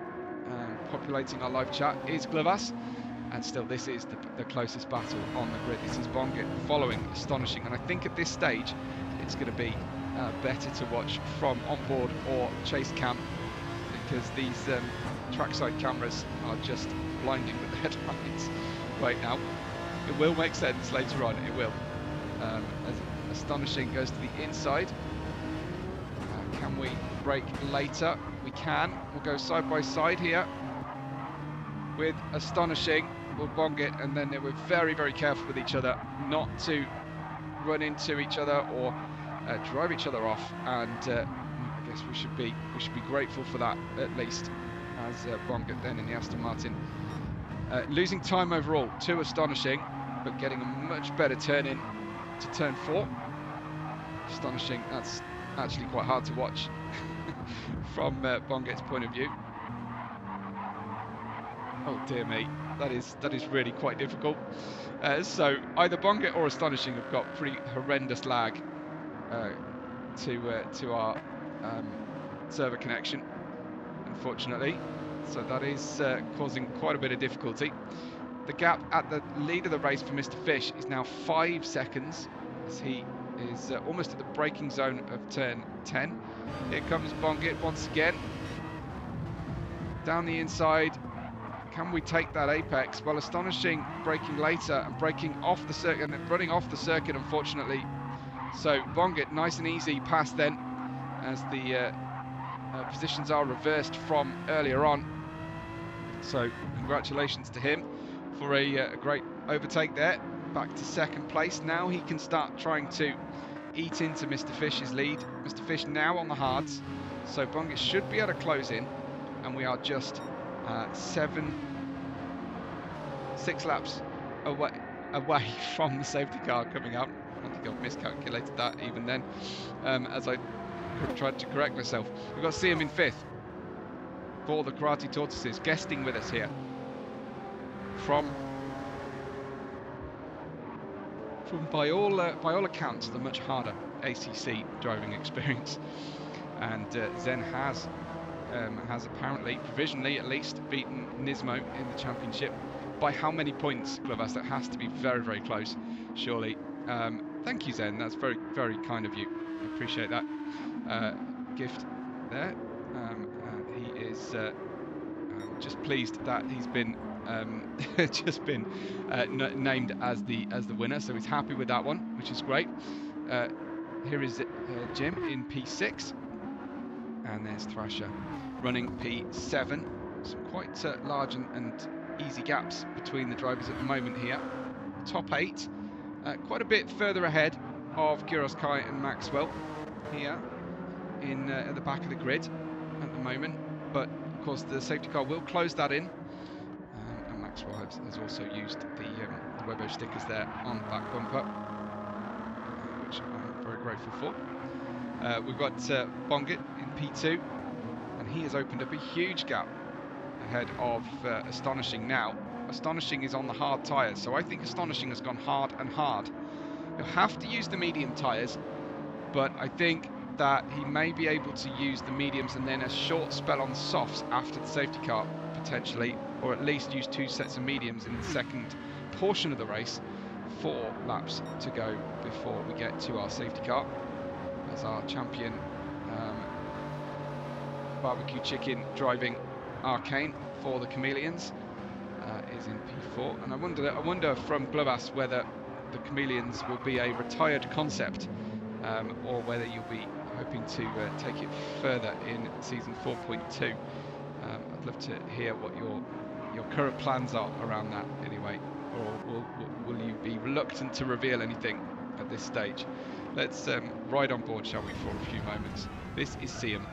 Speaker 1: populating our live chat is Glovas, and still this is the closest battle on the grid. This is Bongit following Astonishing, and I think at this stage it's going to be better to watch from onboard or chase cam, because these trackside cameras are just blinding with the headlights right now. It will make sense later on, it will. As Astonishing goes to the inside. Can we brake later? We can. We'll go side by side here with Astonishing. We'll bong it, and then we're very, very careful with each other not to run into each other or drive each other off. And I guess we should be grateful for that, at least, as Bongit then in the Aston Martin. Losing time overall to Astonishing, but getting a much better turn in to turn 4. Astonishing, that's actually quite hard to watch from Bongit's point of view. Oh dear me, that is really quite difficult. So either Bongit or Astonishing have got pretty horrendous lag to our server connection, unfortunately. So that is causing quite a bit of difficulty. The gap at the lead of the race for Mr. Fish is now 5 seconds, as he is almost at the braking zone of turn 10. Here comes Bongit once again. Down the inside. Can we take that apex? Well, Astonishing braking later and braking off the circuit and running off the circuit, unfortunately. So Bongit, nice and easy pass then, as the positions are reversed from earlier on. So congratulations to him for a great overtake there. Back to second place. Now he can start trying to eat into Mr. Fish's lead. Mr. Fish now on the hards, so Bongit should be able to close in, and we are just 6 laps away from the safety car coming up. I think I've miscalculated that even then, as I tried to correct myself. We've got Siam in 5th for the Karate Tortoises, guesting with us here from by all accounts the much harder ACC driving experience, and Zen has apparently, provisionally at least, beaten Nismo in the championship. By how many points, Glovas? That has to be very, very close, surely. Thank you, Zen. That's very, very kind of you. I appreciate that gift there. He is just pleased that he's been named as the winner, so he's happy with that one, which is great. Here is Jim in P6, and there's Thrasher running P7. Some quite large and easy gaps between the drivers at the moment here. Top 8, quite a bit further ahead of Gautier-Thornton and Maxwell here in at the back of the grid at the moment, but of course the safety car will close that in. Maxwell has also used the Webbo stickers there on the back bumper, which I'm very grateful for. We've got Bongit in P2, and he has opened up a huge gap ahead of Astonishing now. Astonishing is on the hard tyres, so I think Astonishing has gone hard and hard. He'll have to use the medium tyres, but I think that he may be able to use the mediums and then a short spell on the softs after the safety car, potentially, or at least use 2 sets of mediums in the second portion of the race. 4 laps to go before we get to our safety car, as our champion barbecue chicken driving Arcane for the Chameleons is in P4. And I wonder from Glovas whether the Chameleons will be a retired concept, or whether you'll be hoping to take it further in season 4.2. I'd love to hear what your current plans are around that anyway, or will you be reluctant to reveal anything at this stage? Let's ride on board, shall we, for a few moments. This is Siam,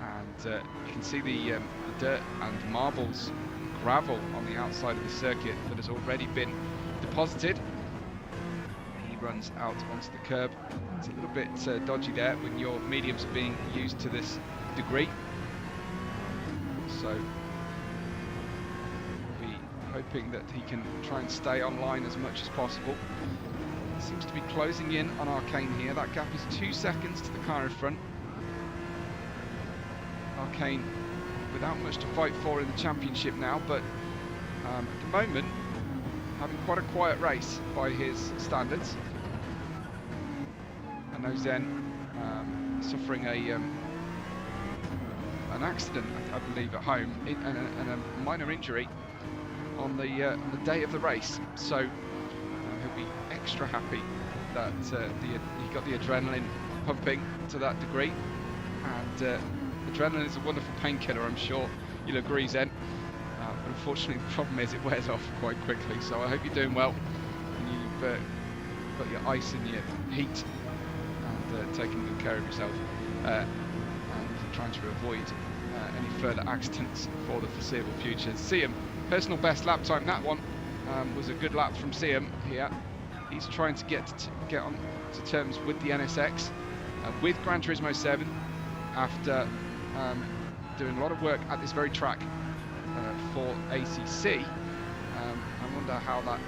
Speaker 1: and you can see the dirt and marbles, gravel on the outside of the circuit that has already been deposited. He runs out onto the curb. It's a little bit dodgy there when your mediums are being used to this degree. So we'll be hoping that he can try and stay online as much as possible. Seems to be closing in on Arcane here. That gap is 2 seconds to the car in front. Arcane without much to fight for in the championship now, but at the moment having quite a quiet race by his standards. I know Zen suffering an accident, I believe, at home, and a minor injury on the day of the race. So he'll be extra happy that he got the adrenaline pumping to that degree. And adrenaline is a wonderful painkiller, I'm sure you'll agree, Zen. But unfortunately, the problem is it wears off quite quickly. So I hope you're doing well, and you've got your ice and your heat, and taking good care of yourself, and trying to avoid any further accidents for the foreseeable future. Siam, personal best lap time. That one was a good lap from Siam here. He's trying to get on to terms with the NSX, with Gran Turismo 7, after doing a lot of work at this very track for ACC. I wonder how that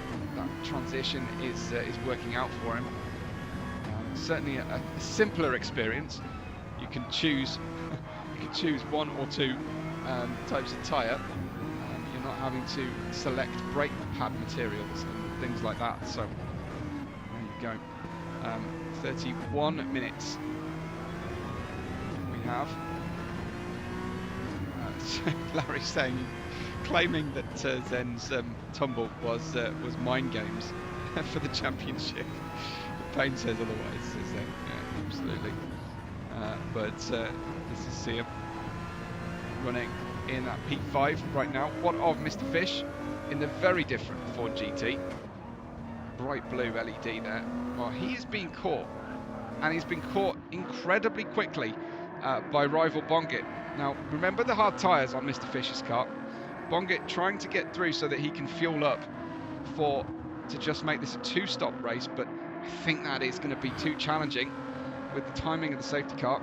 Speaker 1: transition is working out for him. Certainly a simpler experience. You can choose one or two types of tyre. You're not having to select brake pad materials and things like that. So there you go. 31 minutes we have. Larry's claiming that Zen's tumble was mind games for the championship. Payne says otherwise, says Zen. Yeah, absolutely. But this is Siam running in that P5 right now. What of Mr. Fish in the very different Ford GT? Bright blue LED there. Well, he is being caught, and he's been caught incredibly quickly by rival Bongit. Now, remember the hard tyres on Mr. Fish's car. Bongit trying to get through so that he can fuel up to just make this a two-stop race, but I think that is going to be too challenging with the timing of the safety car.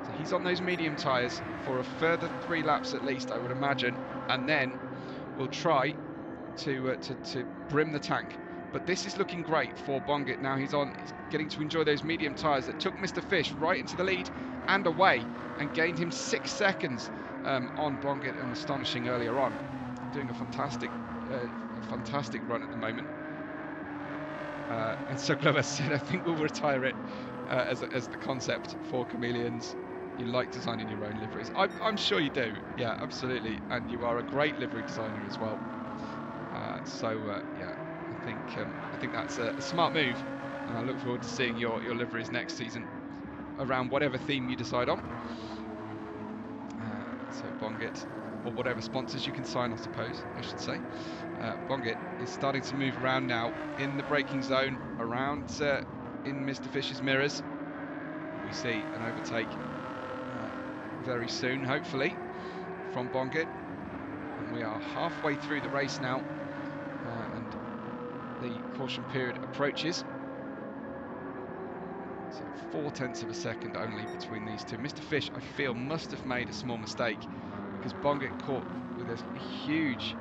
Speaker 1: So he's on those medium tyres for a further 3 laps at least, I would imagine, and then we'll try to brim the tank. But this is looking great for Bongit now. He's getting to enjoy those medium tyres that took Mr. Fish right into the lead and away, and gained him 6 seconds on Bongit, and astonishing earlier on. Doing a fantastic run at the moment. And so Glover said, I think we'll retire it as the concept for Chameleons. You like designing your own liveries. I'm sure you do. Yeah, absolutely. And you are a great livery designer as well. Yeah, I think that's a smart move. And I look forward to seeing your liveries next season around whatever theme you decide on. So Bongit, or whatever sponsors you can sign, I suppose, I should say. Bongit is starting to move around now in the braking zone, around in Mr. Fish's mirrors. We see an overtake very soon, hopefully, from Bongit. And we are halfway through the race now, and the caution period approaches. So 0.4 of a second only between these two. Mr. Fish, I feel, must have made a small mistake, because Bongit caught with a huge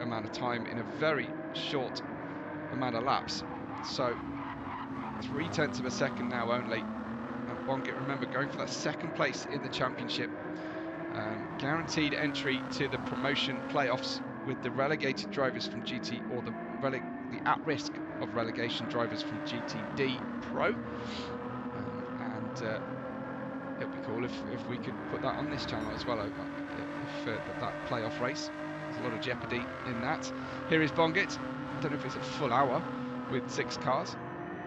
Speaker 1: amount of time in a very short amount of laps. So 0.3 of a second now only. And Bongit, remember, going for that second place in the championship. Guaranteed entry to the promotion playoffs with the relegated drivers from GT, or the at-risk of relegation drivers from GTD Pro. It would be cool if we could put that on this channel as well, that playoff race. There's a lot of jeopardy in that. Here is Bongit. I don't know if it's a full hour with 6 cars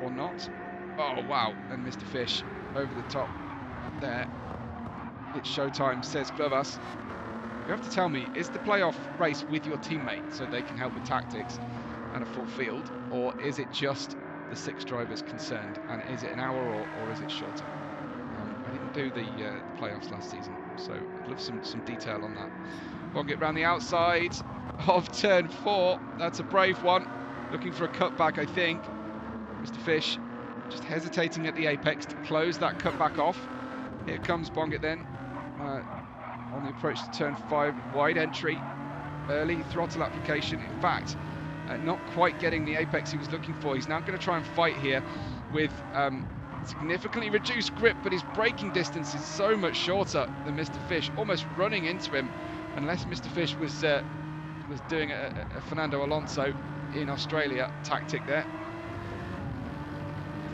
Speaker 1: or not. Oh, wow. And Mr. Fish over the top there. It's showtime, says Glovas. You have to tell me, is the playoff race with your teammate so they can help with tactics and a full field, or is it just the 6 drivers concerned, and is it an hour or is it shorter? I didn't do the playoffs last season, so I'd love some detail on that. Bongit round the outside of turn 4. That's a brave one, looking for a cutback, I think. Mr. Fish just hesitating at the apex to close that cutback off. Here comes Bongit then, on the approach to turn 5, wide entry, early throttle application. In fact, not quite getting the apex he was looking for. He's now going to try and fight here with significantly reduced grip, but his braking distance is so much shorter than Mr. Fish, almost running into him, unless Mr. Fish was doing a Fernando Alonso in Australia tactic there.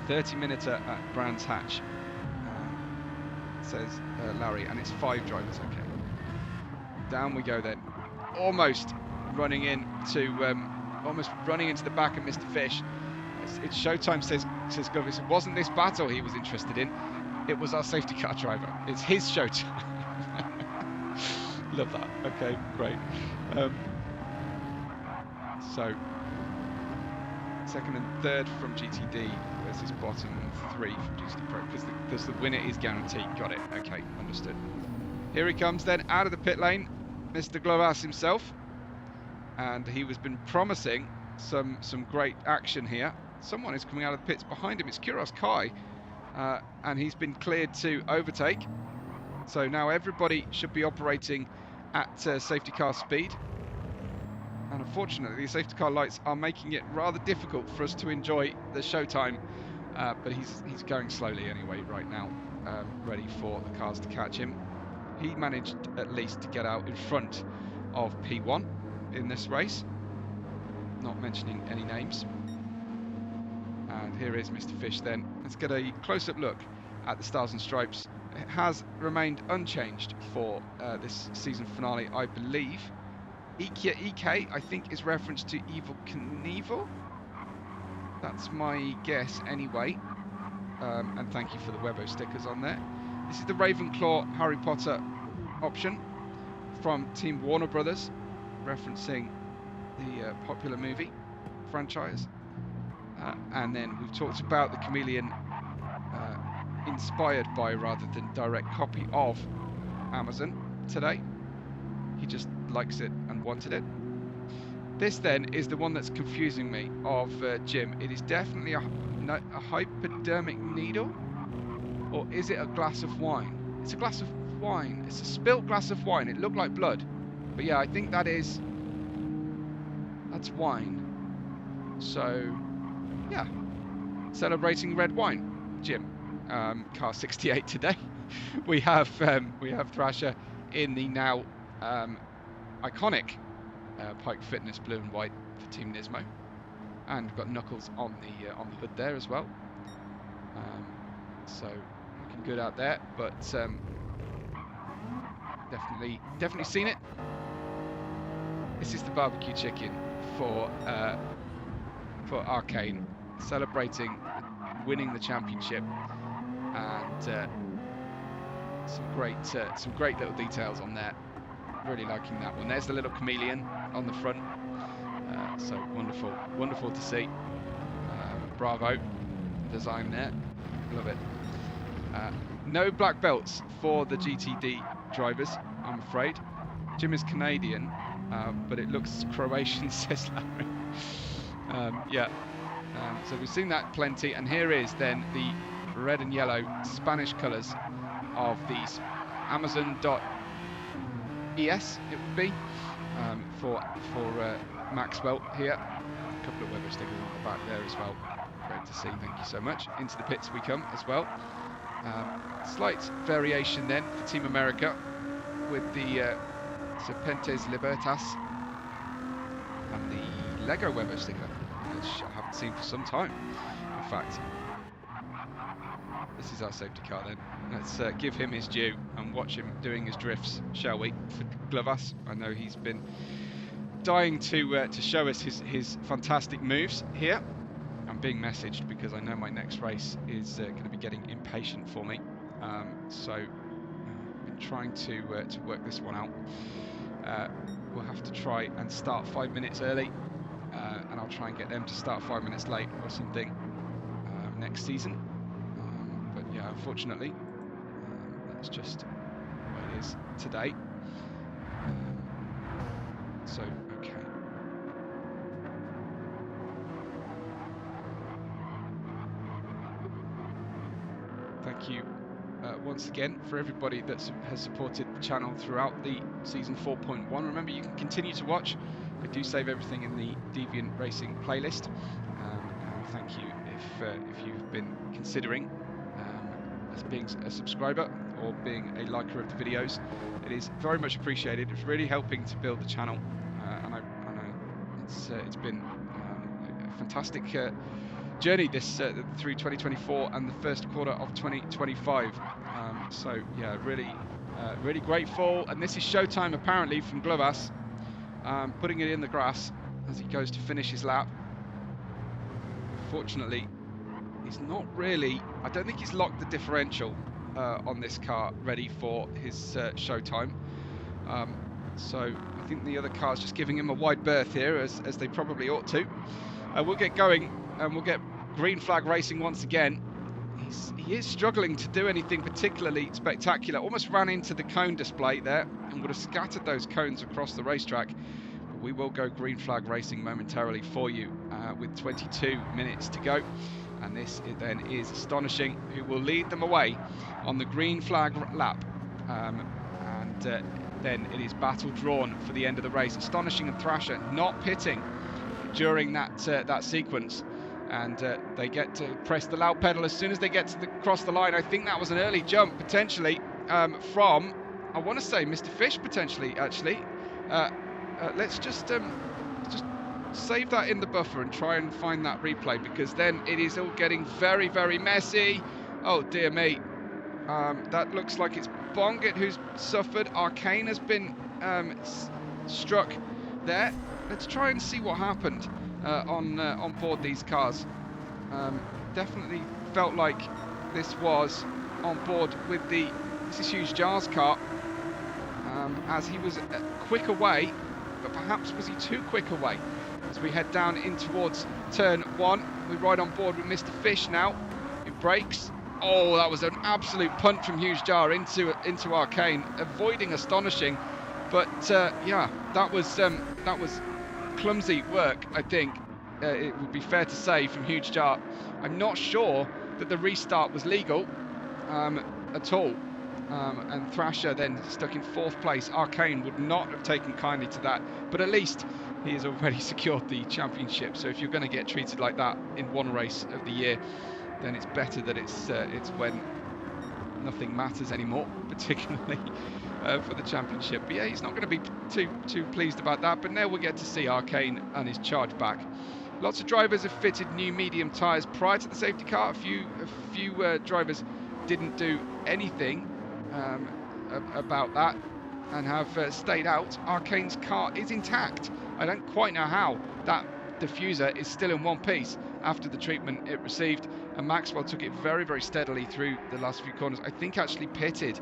Speaker 1: 30-minute at Brands Hatch, says Larry, and it's 5 drivers. Okay, down we go then, almost running into the back of Mr. Fish. It's showtime, says Govis. It wasn't this battle he was interested in, it was our safety car driver. It's his showtime. Love that. Okay, great. So second and third from GTD versus bottom 3 from GTD Pro, because the winner is guaranteed. Got it. Okay, understood. Here he comes then out of the pit lane, Mr. Glovas himself, and he was been promising some great action here. Someone is coming out of the pits behind him. It's Kuros Kai, and he's been cleared to overtake. So now everybody should be operating at safety car speed. And unfortunately, the safety car lights are making it rather difficult for us to enjoy the showtime. But he's going slowly anyway right now, ready for the cars to catch him. He managed at least to get out in front of P1 in this race, not mentioning any names. And here is Mr. Fish then. Let's get a close-up look at the Stars and Stripes. It has remained unchanged for this season finale, I believe. EK, I think, is reference to Evil Knievel. That's my guess anyway. And thank you for the Webbo stickers on there. This is the Ravenclaw Harry Potter option from Team Warner Brothers, referencing the popular movie franchise. And then we've talked about the Chameleon, inspired by rather than direct copy of Amazon today. He just likes it and wanted it. This then is the one that's confusing me of Jim. It is definitely a hypodermic needle, or is it a glass of wine? It's a glass of wine. It's a spilt glass of wine. It looked like blood, but yeah, I think that's wine. So yeah, celebrating red wine, Jim. Car 68 today. we have Thrasher in the now iconic Pike Fitness blue and white for Team Nismo, and we've got Knuckles on the hood there as well. So looking good out there, but definitely seen it. This is the barbecue chicken for Arcane, celebrating winning the championship, and some great little details on there. Really liking that one. There's the little chameleon on the front, so wonderful to see. Bravo design there, love it. No black belts for the GTD drivers, I'm afraid. Jim is Canadian, but it looks Croatian, says Larry. So we've seen that plenty, and here is then the red and yellow Spanish colours of these Amazon.es, it would be, for Maxwell here. A couple of Webbo stickers on the back there as well. Great to see, thank you so much. Into the pits we come as well. Slight variation then for Team America with the Serpentes Libertas and the Lego Webbo sticker, which I haven't seen for some time, in fact. This is our safety car then. Let's give him his due and watch him doing his drifts, shall we, for Glovas. I know he's been dying to show us his fantastic moves here. I'm being messaged because I know my next race is going to be getting impatient for me. So I've been trying to work this one out. We'll have to try and start 5 minutes early, and I'll try and get them to start 5 minutes late or something next season. But yeah, unfortunately, that's just what it is today. So, okay. Thank you once again for everybody that has supported the channel throughout the season 4.1. Remember, you can continue to watch. I do save everything in the Deviant Racing playlist. And thank you if you've been considering as being a subscriber or being a liker of the videos. It is very much appreciated. It's really helping to build the channel, and I know it's been a fantastic journey this through 2024 and the first quarter of 2025. So yeah, really grateful. And this is showtime apparently from Glovas, putting it in the grass as he goes to finish his lap. Fortunately, he's not really, I don't think he's locked the differential on this car ready for his showtime. So I think the other car's just giving him a wide berth here, as they probably ought to. We'll get going and we'll get green flag racing once again. He is struggling to do anything particularly spectacular. Almost ran into the cone display there and would have scattered those cones across the racetrack. But we will go green flag racing momentarily for you with 22 minutes to go. And this then is Astonishing, who will lead them away on the green flag lap. Then it is battle drawn for the end of the race. Astonishing and Thrasher not pitting during that sequence, and they get to press the loud pedal as soon as they get to cross the line. I think that was an early jump potentially from, I want to say, Mr. Fish potentially actually. Let's just save that in the buffer and try and find that replay, because then it is all getting very messy. Oh dear me. That looks like it's Bongit who's suffered. Arcane has been struck there. Let's try and see what happened on board these cars. Definitely felt like this was on board with this is Huge Jar's car, as he was quick away, but perhaps was he too quick away? As we head down in towards turn 1, we ride on board with Mr. Fish now. It brakes. Oh, that was an absolute punt from Huge Jar into Arcane, avoiding Astonishing. But yeah, that was clumsy work, I think. It would be fair to say, from Huge Jar. I'm not sure that the restart was legal at all. And Thrasher then stuck in 4th place. Arcane would not have taken kindly to that, but at least he has already secured the championship. So if you're going to get treated like that in one race of the year, then it's better that it's when nothing matters anymore, particularly for the championship. But yeah, he's not going to be too pleased about that. But now we'll get to see Arcane and his charge back. Lots of drivers have fitted new medium tyres prior to the safety car. A few drivers didn't do anything about that and have stayed out. Arcane's car is intact. I don't quite know how that diffuser is still in one piece after the treatment it received, and Maxwell took it very steadily through the last few corners. I think actually pitted.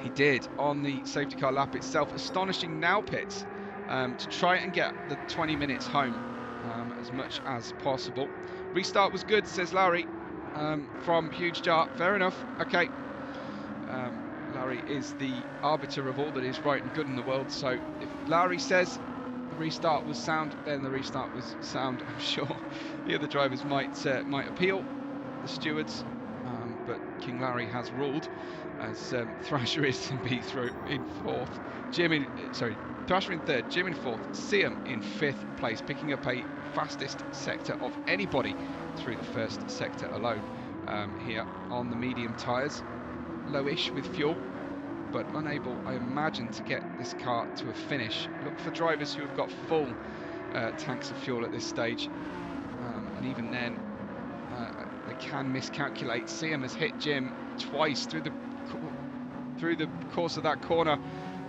Speaker 1: He did on the safety car lap itself. Astonishing now pits to try and get the 20 minutes home as much as possible. Restart was good, says Larry from Huge Jar. Fair enough. Okay. Larry is the arbiter of all that is right and good in the world, so if Larry says the restart was sound, then the restart was sound. I'm sure the other drivers might appeal, the stewards, but King Larry has ruled, as Thrasher is in fourth, Thrasher in third, Jim in fourth, Siam in 5th place, picking up a fastest sector of anybody through the first sector alone here on the medium tyres. Lowish with fuel, but unable, I imagine, to get this car to a finish. Look for drivers who have got full tanks of fuel at this stage, and even then they can miscalculate. Siam has hit Jim twice through the course of that corner,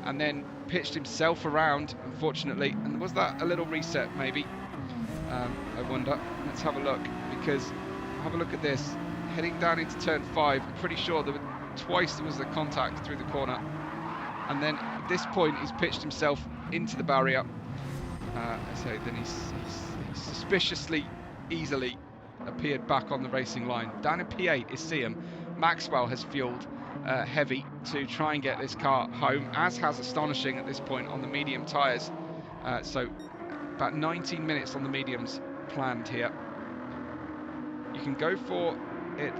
Speaker 1: and then pitched himself around, unfortunately. And was that a little reset, maybe? I wonder. Let's have a look, because have a look at this. Heading down into turn 5, I'm pretty sure there was the contact through the corner, and then at this point he's pitched himself into the barrier. So then he's suspiciously easily appeared back on the racing line. Down in P8 is Siam. Maxwell has fueled heavy to try and get this car home, as has Astonishing at this point on the medium tyres. So about 19 minutes on the mediums planned here. You can go for it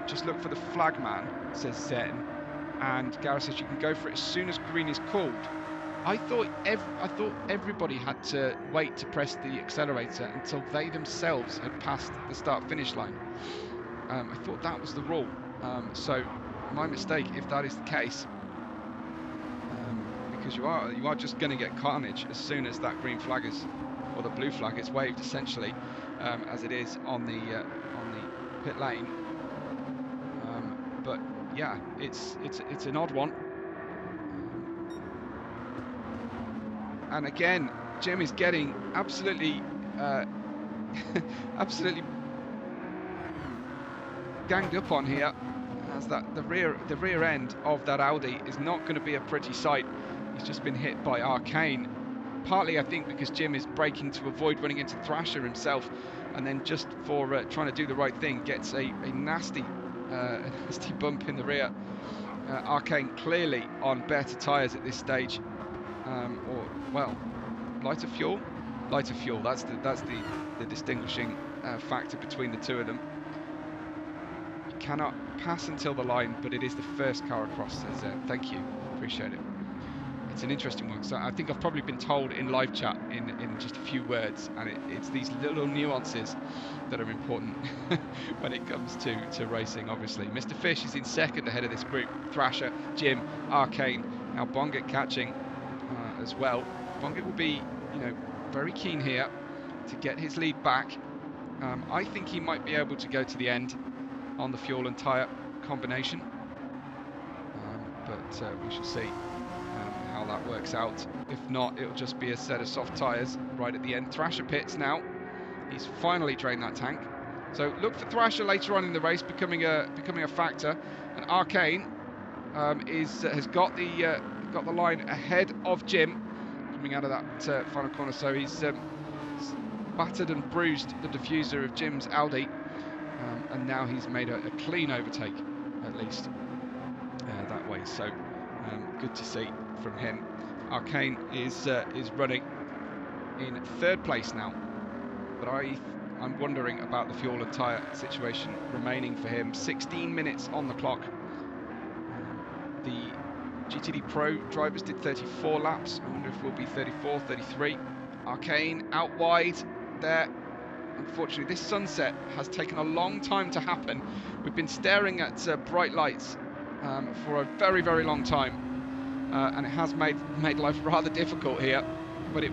Speaker 1: just look for the flagman, says Zen. And Gareth says you can go for it as soon as green is called. I thought everybody had to wait to press the accelerator until they themselves had passed the start-finish line. I thought that was the rule. So my mistake if that is the case, because you are just going to get carnage as soon as that green flag is, or the blue flag is waved, essentially, as it is on the pit lane. But yeah, it's an odd one. And again, Jim is getting absolutely absolutely ganged up on here, as that the rear end of that Audi is not going to be a pretty sight. He's just been hit by Arcane, partly I think because Jim is braking to avoid running into Thrasher himself, and then just for trying to do the right thing, gets a nasty bump in the rear. Arcane clearly on better tyres at this stage, or well, lighter fuel. That's the distinguishing factor between the two of them. You cannot pass until the line, but it is the first car across. Says thank you, appreciate it. It's an interesting one. So I think I've probably been told in live chat in just a few words, and it's these little nuances that are important when it comes to racing. Obviously, Mr. Fish is in second ahead of this group. Thrasher, Jim, Arcane, now Bonget catching as well. Bonget will be, very keen here to get his lead back. I think he might be able to go to the end on the fuel and tyre combination, but we shall see how that works out. If not, it'll just be a set of soft tyres right at the end. Thrasher pits now. He's finally drained that tank. So look for Thrasher later on in the race becoming a factor. And Arcane has got the line ahead of Jim coming out of that final corner. So he's battered and bruised the diffuser of Jim's Audi, and now he's made a clean overtake, at least that way. So good to see from him. Arcane is running in third place now, but I'm wondering about the fuel and tyre situation remaining for him. 16 minutes on the clock. The GTD Pro drivers did 34 laps. I wonder if we'll be 34, 33. Arcane out wide there. Unfortunately, this sunset has taken a long time to happen. We've been staring at bright lights for a very, very long time. And it has made life rather difficult here, but it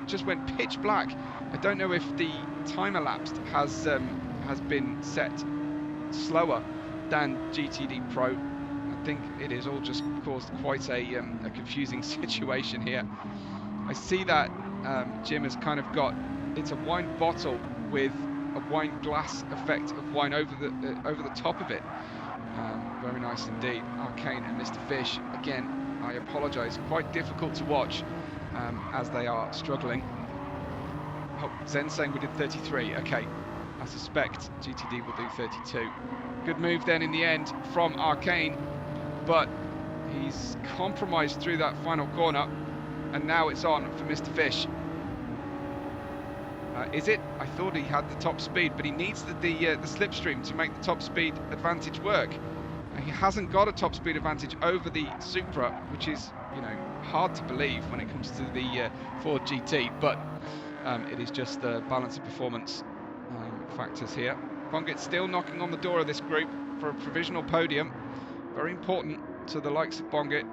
Speaker 1: just went pitch black. I don't know if the time elapsed has been set slower than GTD Pro. I think it has all just caused quite a confusing situation here. I see that Jim has kind of got, it's a wine bottle with a wine glass effect of wine over the top of it. Very nice indeed. Arcane and Mr. Fish, again, I apologise, quite difficult to watch as they are struggling. Oh, Zen saying we did 33. Okay, I suspect GTD will do 32. Good move then in the end from Arcane, but he's compromised through that final corner, and now it's on for Mr. Fish. Is it? I thought he had the top speed, but he needs the slipstream to make the top speed advantage work. He hasn't got a top speed advantage over the Supra, which is, hard to believe when it comes to the Ford GT, but it is just the balance of performance factors here. Bonget's still knocking on the door of this group for a provisional podium. Very important to the likes of Bonget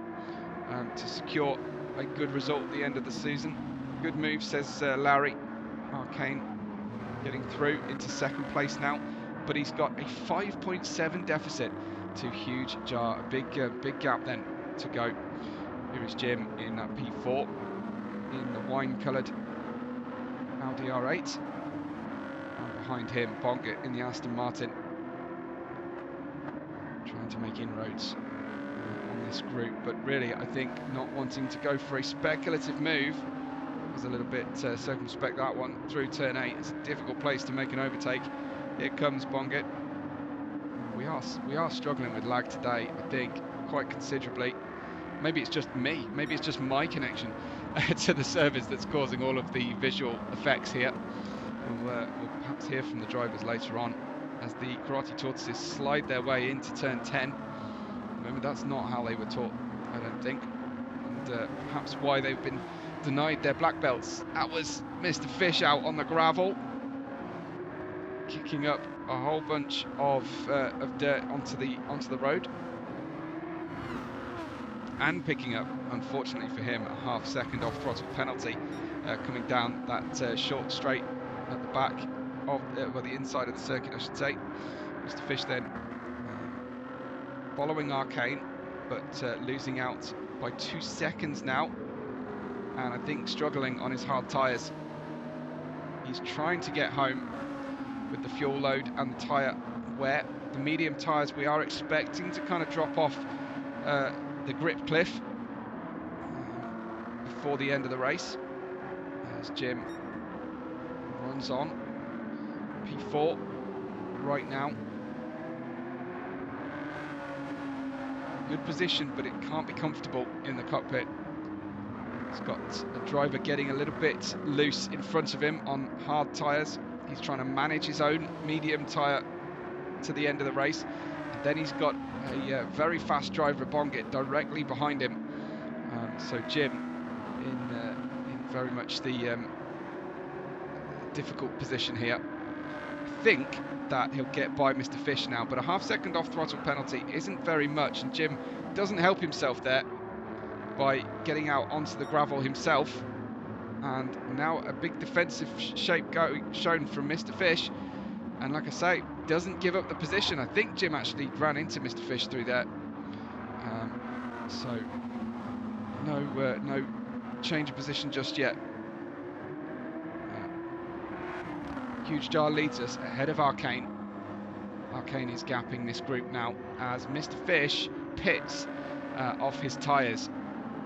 Speaker 1: to secure a good result at the end of the season. Good move, says Larry. Arcane getting through into second place now, but he's got a 5.7 deficit to Huge Jar. A big gap then to go. Here is Jim in P4 in the wine-coloured Audi R8, and behind him Bonget in the Aston Martin, trying to make inroads on this group, but really I think not wanting to go for a speculative move. Was a little bit circumspect, that one through turn 8. It's a difficult place to make an overtake. Here comes Bonget. We are struggling with lag today, I think, quite considerably. Maybe it's just me, maybe it's just my connection to the servers that's causing all of the visual effects here. We'll perhaps hear from the drivers later on. as the karate tortoises slide their way into turn 10. Remember, that's not how they were taught, I don't think, and perhaps why they've been denied their black belts. That was Mr. Fish out on the gravel, kicking up a whole bunch of dirt onto the road, and picking up, unfortunately for him, a half-second off-throttle penalty coming down that short straight at the back of well, the inside of the circuit, I should say. Mr. Fish then following Arcane, but losing out by 2 seconds now, and I think struggling on his hard tyres. He's trying to get home with the fuel load and the tyre wear. The medium tyres we are expecting to kind of drop off the grip cliff before the end of the race, as Jim runs on. P4 right now. Good position, but it can't be comfortable in the cockpit. He's got a driver getting a little bit loose in front of him on hard tyres. He's trying to manage his own medium tyre to the end of the race. And then he's got a very fast driver, Bongit, directly behind him. So Jim in very much the difficult position here. I think that he'll get by Mr. Fish now, but a half-second off-throttle penalty isn't very much, and Jim doesn't help himself there by getting out onto the gravel himself. And now a big defensive shape shown from Mr. Fish, and like I say, doesn't give up the position. I think Jim actually ran into Mr. Fish through there, so no change of position just yet. Huge Jar leads us ahead of Arcane. Arcane is gapping this group now as Mr. Fish pits off his tyres.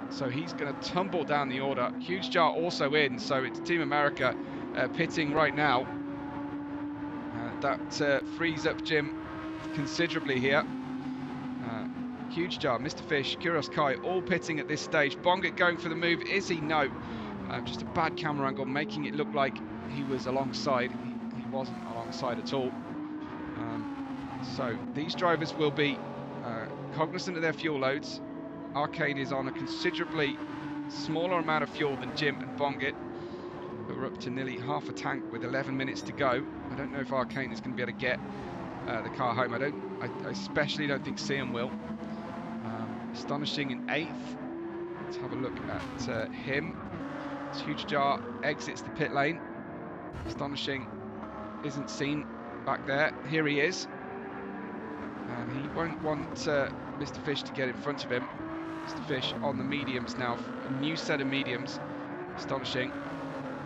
Speaker 1: So he's going to tumble down the order. Huge Jar also in, so it's Team America pitting right now. That frees up Jim considerably here. Huge Jar, Mr. Fish, Kuros Kai all pitting at this stage. Bongit going for the move. Is he? No. Just a bad camera angle, making it look like he was alongside. He wasn't alongside at all. So these drivers will be cognizant of their fuel loads. Arcane is on a considerably smaller amount of fuel than Jim and Bongit, who are up to nearly half a tank with 11 minutes to go. I don't know if Arcane is going to be able to get the car home. I especially don't think Siam will. Astonishing in 8th. Let's have a look at him. Huge Jar exits the pit lane. Astonishing isn't seen back there. Here he is. And he won't want Mr. Fish to get in front of him. Mr. Fish on the mediums now. A new set of mediums. Astonishing.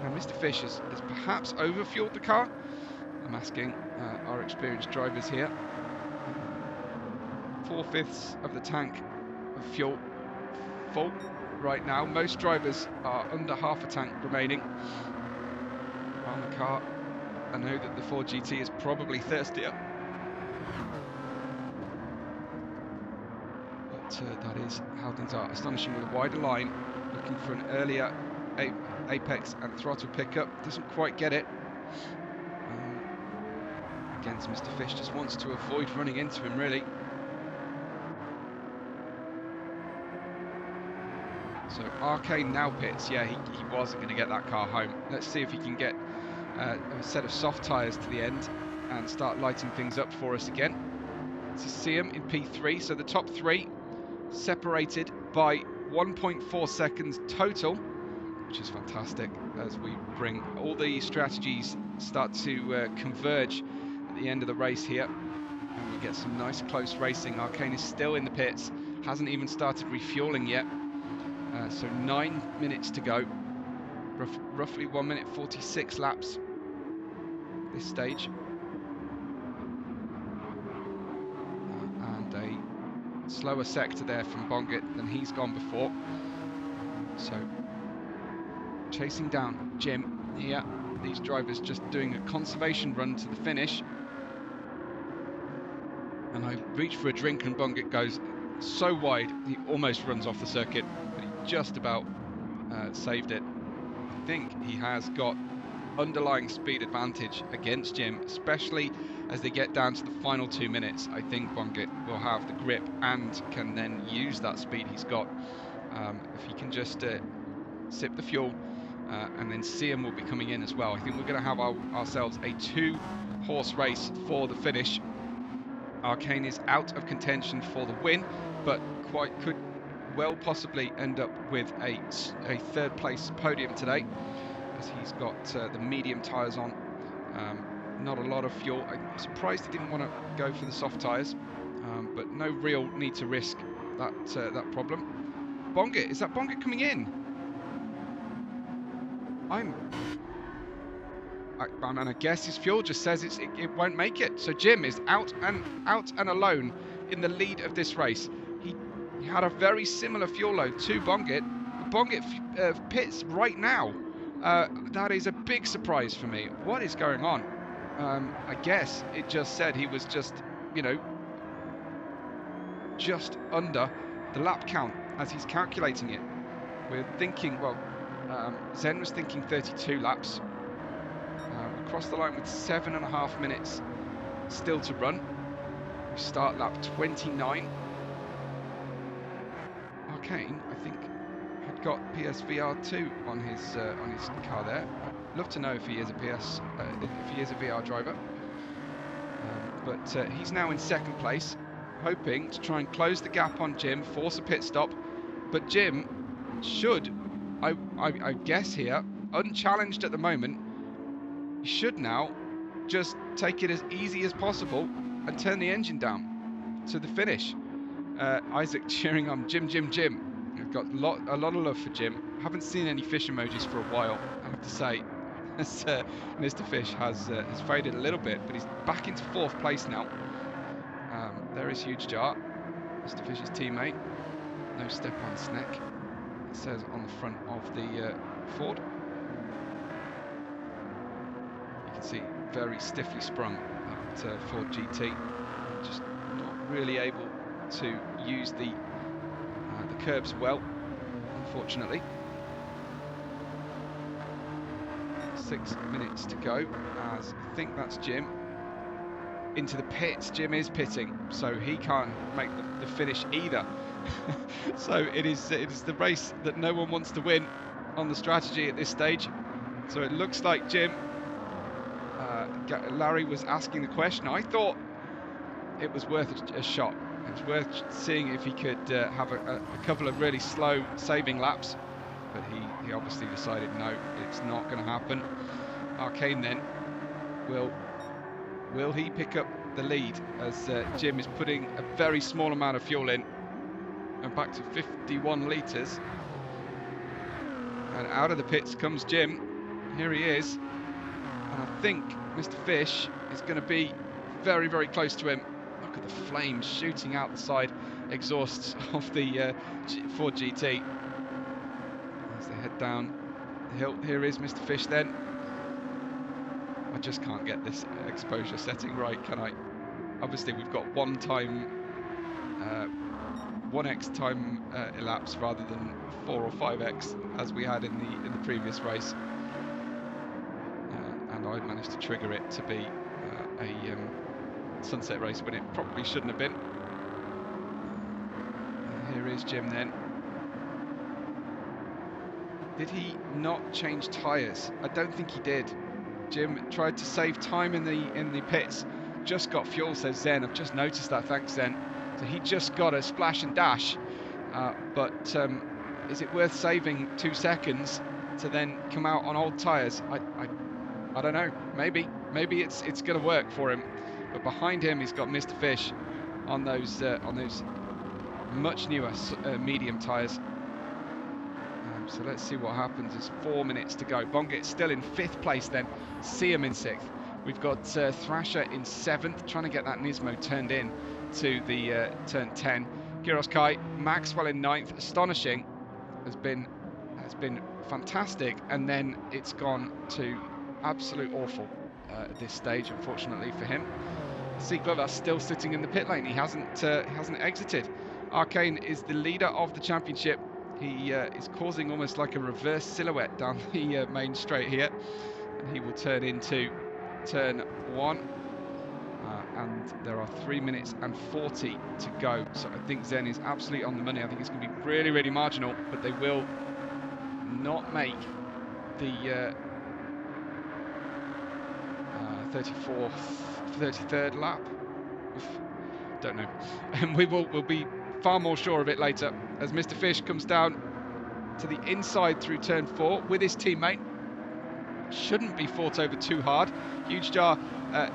Speaker 1: And Mr. Fish has perhaps overfueled the car. I'm asking our experienced drivers here. 4/5 of the tank of fuel full right now. Most drivers are under half a tank remaining on the car. I know that the Ford GT is probably thirstier, but that is how things are. Astonishing with a wider line, looking for an earlier apex and throttle pickup. Doesn't quite get it. Against Mr. Fish, just wants to avoid running into him, really. So Arcane now pits. Yeah, he wasn't going to get that car home. Let's see if he can get a set of soft tyres to the end and start lighting things up for us again. To see him in P3, so the top 3 separated by 1.4 seconds total, which is fantastic as we bring all the strategies start to converge at the end of the race here, and we get some nice close racing. Arcane is still in the pits, hasn't even started refueling yet. So 9 minutes to go, roughly 1 minute 46 laps this stage, and a slower sector there from Bongit than he's gone before. So chasing down Jim here, these drivers just doing a conservation run to the finish, and I reach for a drink and Bongit goes so wide he almost runs off the circuit, but he just about saved it. I think he has got underlying speed advantage against Jim, especially as they get down to the final 2 minutes, I think Bongit will have the grip and can then use that speed he's got. If he can just sip the fuel, and then Siam will be coming in as well. I think we're going to have ourselves a 2-horse race for the finish. Arcane is out of contention for the win, but could well possibly end up with a 3rd place podium today, as he's got the medium tyres on. Not a lot of fuel. I'm surprised he didn't want to go for the soft tyres, but no real need to risk that problem. Bongit, is that Bongit coming in? I guess his fuel just says it won't make it. So Jim is out and alone in the lead of this race. He had a very similar fuel load to Bongit. Bongit pits right now. That is a big surprise for me. What is going on? I guess it just said he was just, you know, just under the lap count as he's calculating it. We're thinking, well, Zen was thinking 32 laps. We crossed the line with 7.5 minutes still to run. We start lap 29. Arcane, I think, had got PSVR2 on his car there. I'd love to know if he is a VR driver. But he's now in 2nd place, hoping to try and close the gap on Jim, force a pit stop. But Jim should, I guess here, unchallenged at the moment, should now just take it as easy as possible and turn the engine down to the finish. Isaac cheering on Jim. I've got a lot of love for Jim. Haven't seen any fish emojis for a while, I have to say. As Mr. Fish has faded a little bit, but he's back into 4th place now. There is Huge Jar, Mr. Fish's teammate. No step on Sneck, it says on the front of the Ford. You can see very stiffly sprung at Ford GT, just not really able to use the curbs well, unfortunately. 6 minutes to go, as I think that's Jim. Into the pits. Jim is pitting, so he can't make the finish either. So it is the race that no one wants to win on the strategy at this stage. So it looks like Jim, Larry was asking the question. I thought it was worth a shot. It was worth seeing if he could have a couple of really slow saving laps, but he obviously decided no, it's not going to happen. Arcane then, will he pick up the lead as Jim is putting a very small amount of fuel in, and back to 51 litres, and out of the pits comes Jim. Here he is, and I think Mr. Fish is going to be very, very close to him. Look at the flames shooting out the side exhausts of the Ford GT as they head down the hill. Here is Mr. Fish then. I just can't get this exposure setting right, can I? Obviously we've got 1x time elapsed rather than 4 or 5x as we had in the previous race, and I managed to trigger it to be a sunset race when it probably shouldn't have been. Here is Jim then. Did he not change tyres? I don't think he did. Jim tried to save time in the pits. Just got fuel, says Zen. I've just noticed that, thanks Zen. So he just got a splash and dash. But is it worth saving 2 seconds to then come out on old tyres? I don't know. Maybe it's going to work for him. But behind him, he's got Mr. Fish on those much newer medium tyres. So let's see what happens. There's 4 minutes to go. Bongit's still in 5th place then. Siam in 6th. We've got Thrasher in 7th, trying to get that Nismo turned in to the turn 10. Gyros Kai, Maxwell in 9th. Astonishing. Has been fantastic, and then it's gone to absolute awful at this stage, unfortunately for him. Sigler still sitting in the pit lane. He hasn't exited. Arcane is the leader of the championship. He is causing almost like a reverse silhouette down the main straight here, and he will turn into turn 1. and there are 3 minutes and 40 to go. So I think Zen is absolutely on the money. I think it's going to be really, really marginal, but they will not make the 33rd lap. Don't know. And we'll be far more sure of it later as Mr. Fish comes down to the inside through turn 4 with his teammate. Shouldn't be fought over too hard. Huge Jar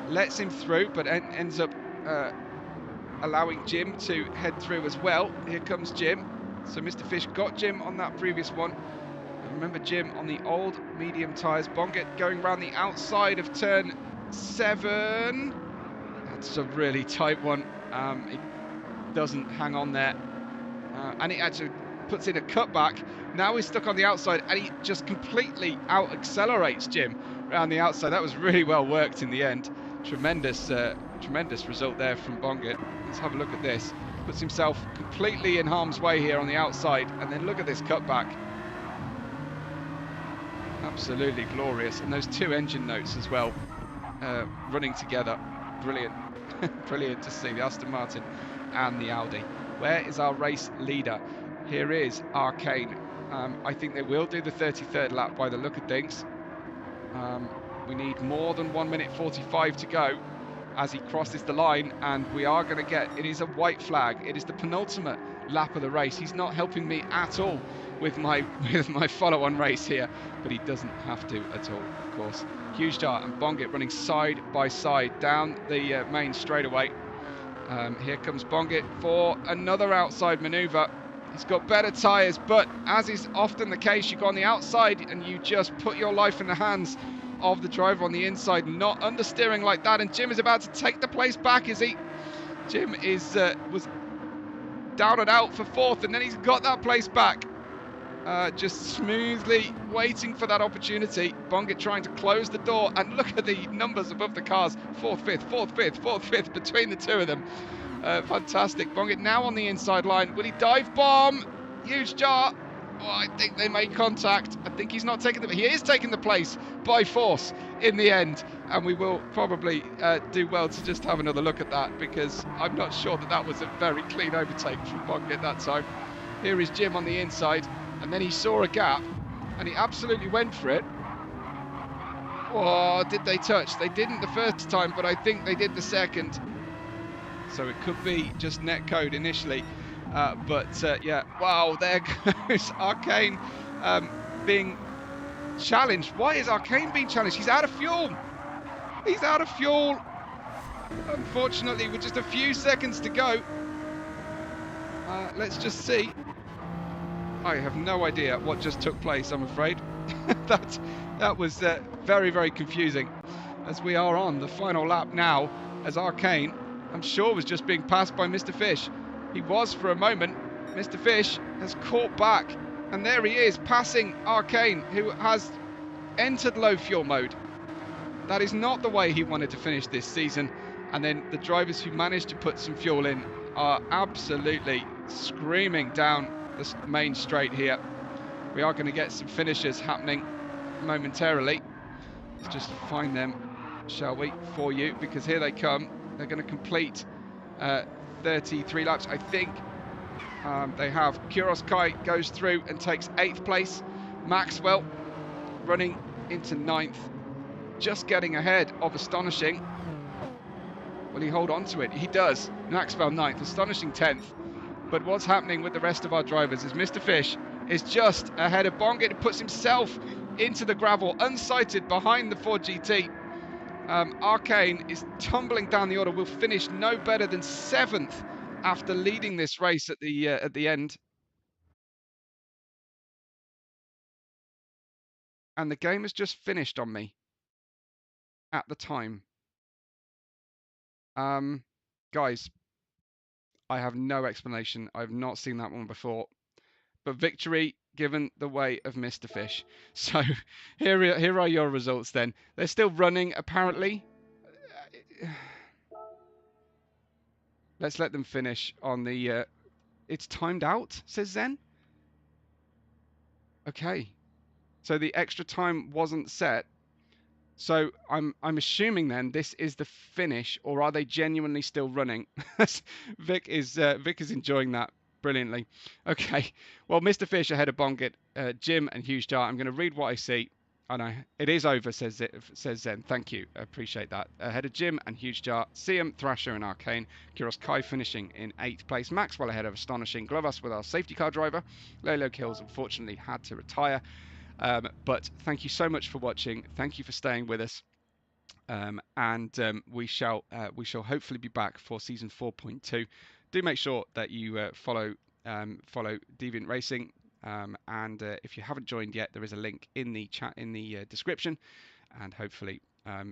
Speaker 1: lets him through, but ends up allowing Jim to head through as well. Here comes Jim. So Mr. Fish got Jim on that previous one. And remember Jim on the old medium tyres. Bongett going around the outside of turn 7. That's a really tight one. It doesn't hang on there. And it actually puts in a cutback. Now he's stuck on the outside and he just completely out accelerates Jim around the outside. That was really well worked in the end. Tremendous result there from Bongett. Let's have a look at this. Puts himself completely in harm's way here on the outside, and then look at this cutback. Absolutely glorious. And those 2 engine notes as well, running together. Brilliant. Brilliant to see the Aston Martin and the Audi. Where is our race leader? Here is Arcane. I think they will do the 33rd lap by the look of things. We need more than 1 minute 45 to go as he crosses the line, and we are going to get, it is a white flag. It is the penultimate lap of the race. He's not helping me at all with my follow-on race here, but he doesn't have to at all, of course. Huge Jar and Bongett running side by side down the main straightaway. Here comes Bongett for another outside manoeuvre. He's got better tyres, but as is often the case, you go on the outside and you just put your life in the hands of the driver on the inside, not understeering like that. And Jim is about to take the place back, is he? Jim is was down and out for 4th, and then he's got that place back. Just smoothly waiting for that opportunity. Bongett trying to close the door, and look at the numbers above the cars. 4th, 5th, 4th, 5th, 4th, 5th between the 2 of them. Fantastic. Bongett now on the inside line. Will he dive bomb? Huge Jar. Oh, I think they made contact. I think he's not taking the... He is taking the place by force in the end. And we will probably do well to just have another look at that, because I'm not sure that that was a very clean overtake from Bongett that time. Here is Jim on the inside. And then he saw a gap and he absolutely went for it. Oh, did they touch? They didn't the first time, but I think they did the second. So it could be just netcode initially. Yeah, wow, there goes Arcane being challenged. Why is Arcane being challenged? He's out of fuel. He's out of fuel. Unfortunately, with just a few seconds to go. Let's just see. I have no idea what just took place, I'm afraid. that was very, very confusing, as we are on the final lap now, as Arcane, I'm sure, was just being passed by Mr. Fish. He was for a moment. Mr. Fish has caught back, and there he is, passing Arcane, who has entered low fuel mode. That is not the way he wanted to finish this season, and then the drivers who managed to put some fuel in are absolutely screaming down the main straight here. We are going to get some finishes happening momentarily. Let's just find them, shall we, for you, because here they come. They're going to complete 33 laps, I think. They have Kuros Kai goes through and takes 8th place. Maxwell running into 9th, just getting ahead of Astonishing. Will he hold on to it? He does. Maxwell 9th, Astonishing 10th. But what's happening with the rest of our drivers is Mr. Fish is just ahead of Bongett, who puts himself into the gravel, unsighted behind the Ford GT. Arcane is tumbling down the order, will finish no better than 7th after leading this race at the end. And the game has just finished on me at the time. Guys, I have no explanation. I've not seen that one before. But victory given the way of Mr. Fish. So here are your results then. They're still running, apparently. Let's let them finish on the... it's timed out, says Zen. Okay. So the extra time wasn't set. So I'm assuming then this is the finish, or are they genuinely still running? Vic is enjoying that brilliantly. Okay, well, Mr. Fish ahead of Bongit, Jim and Huge Jar. I'm going to read what I see. And it is over, says Zen. Thank you, appreciate that. Ahead of Jim and Huge Jar, Siam, Thrasher, and Arcane. Kuros Kai finishing in 8th place. Maxwell ahead of Astonishing. Glove us with our safety car driver. Lalo Kills unfortunately had to retire. But thank you so much for watching. Thank you for staying with us. We shall hopefully be back for season 4.2. Do make sure that you follow Deviant Racing, and if you haven't joined yet, there is a link in the chat in the description, and hopefully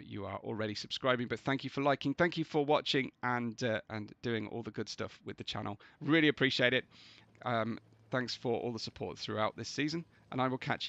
Speaker 1: you are already subscribing. But thank you for liking, thank you for watching, and doing all the good stuff with the channel. Really appreciate it. Thanks for all the support throughout this season, and I will catch you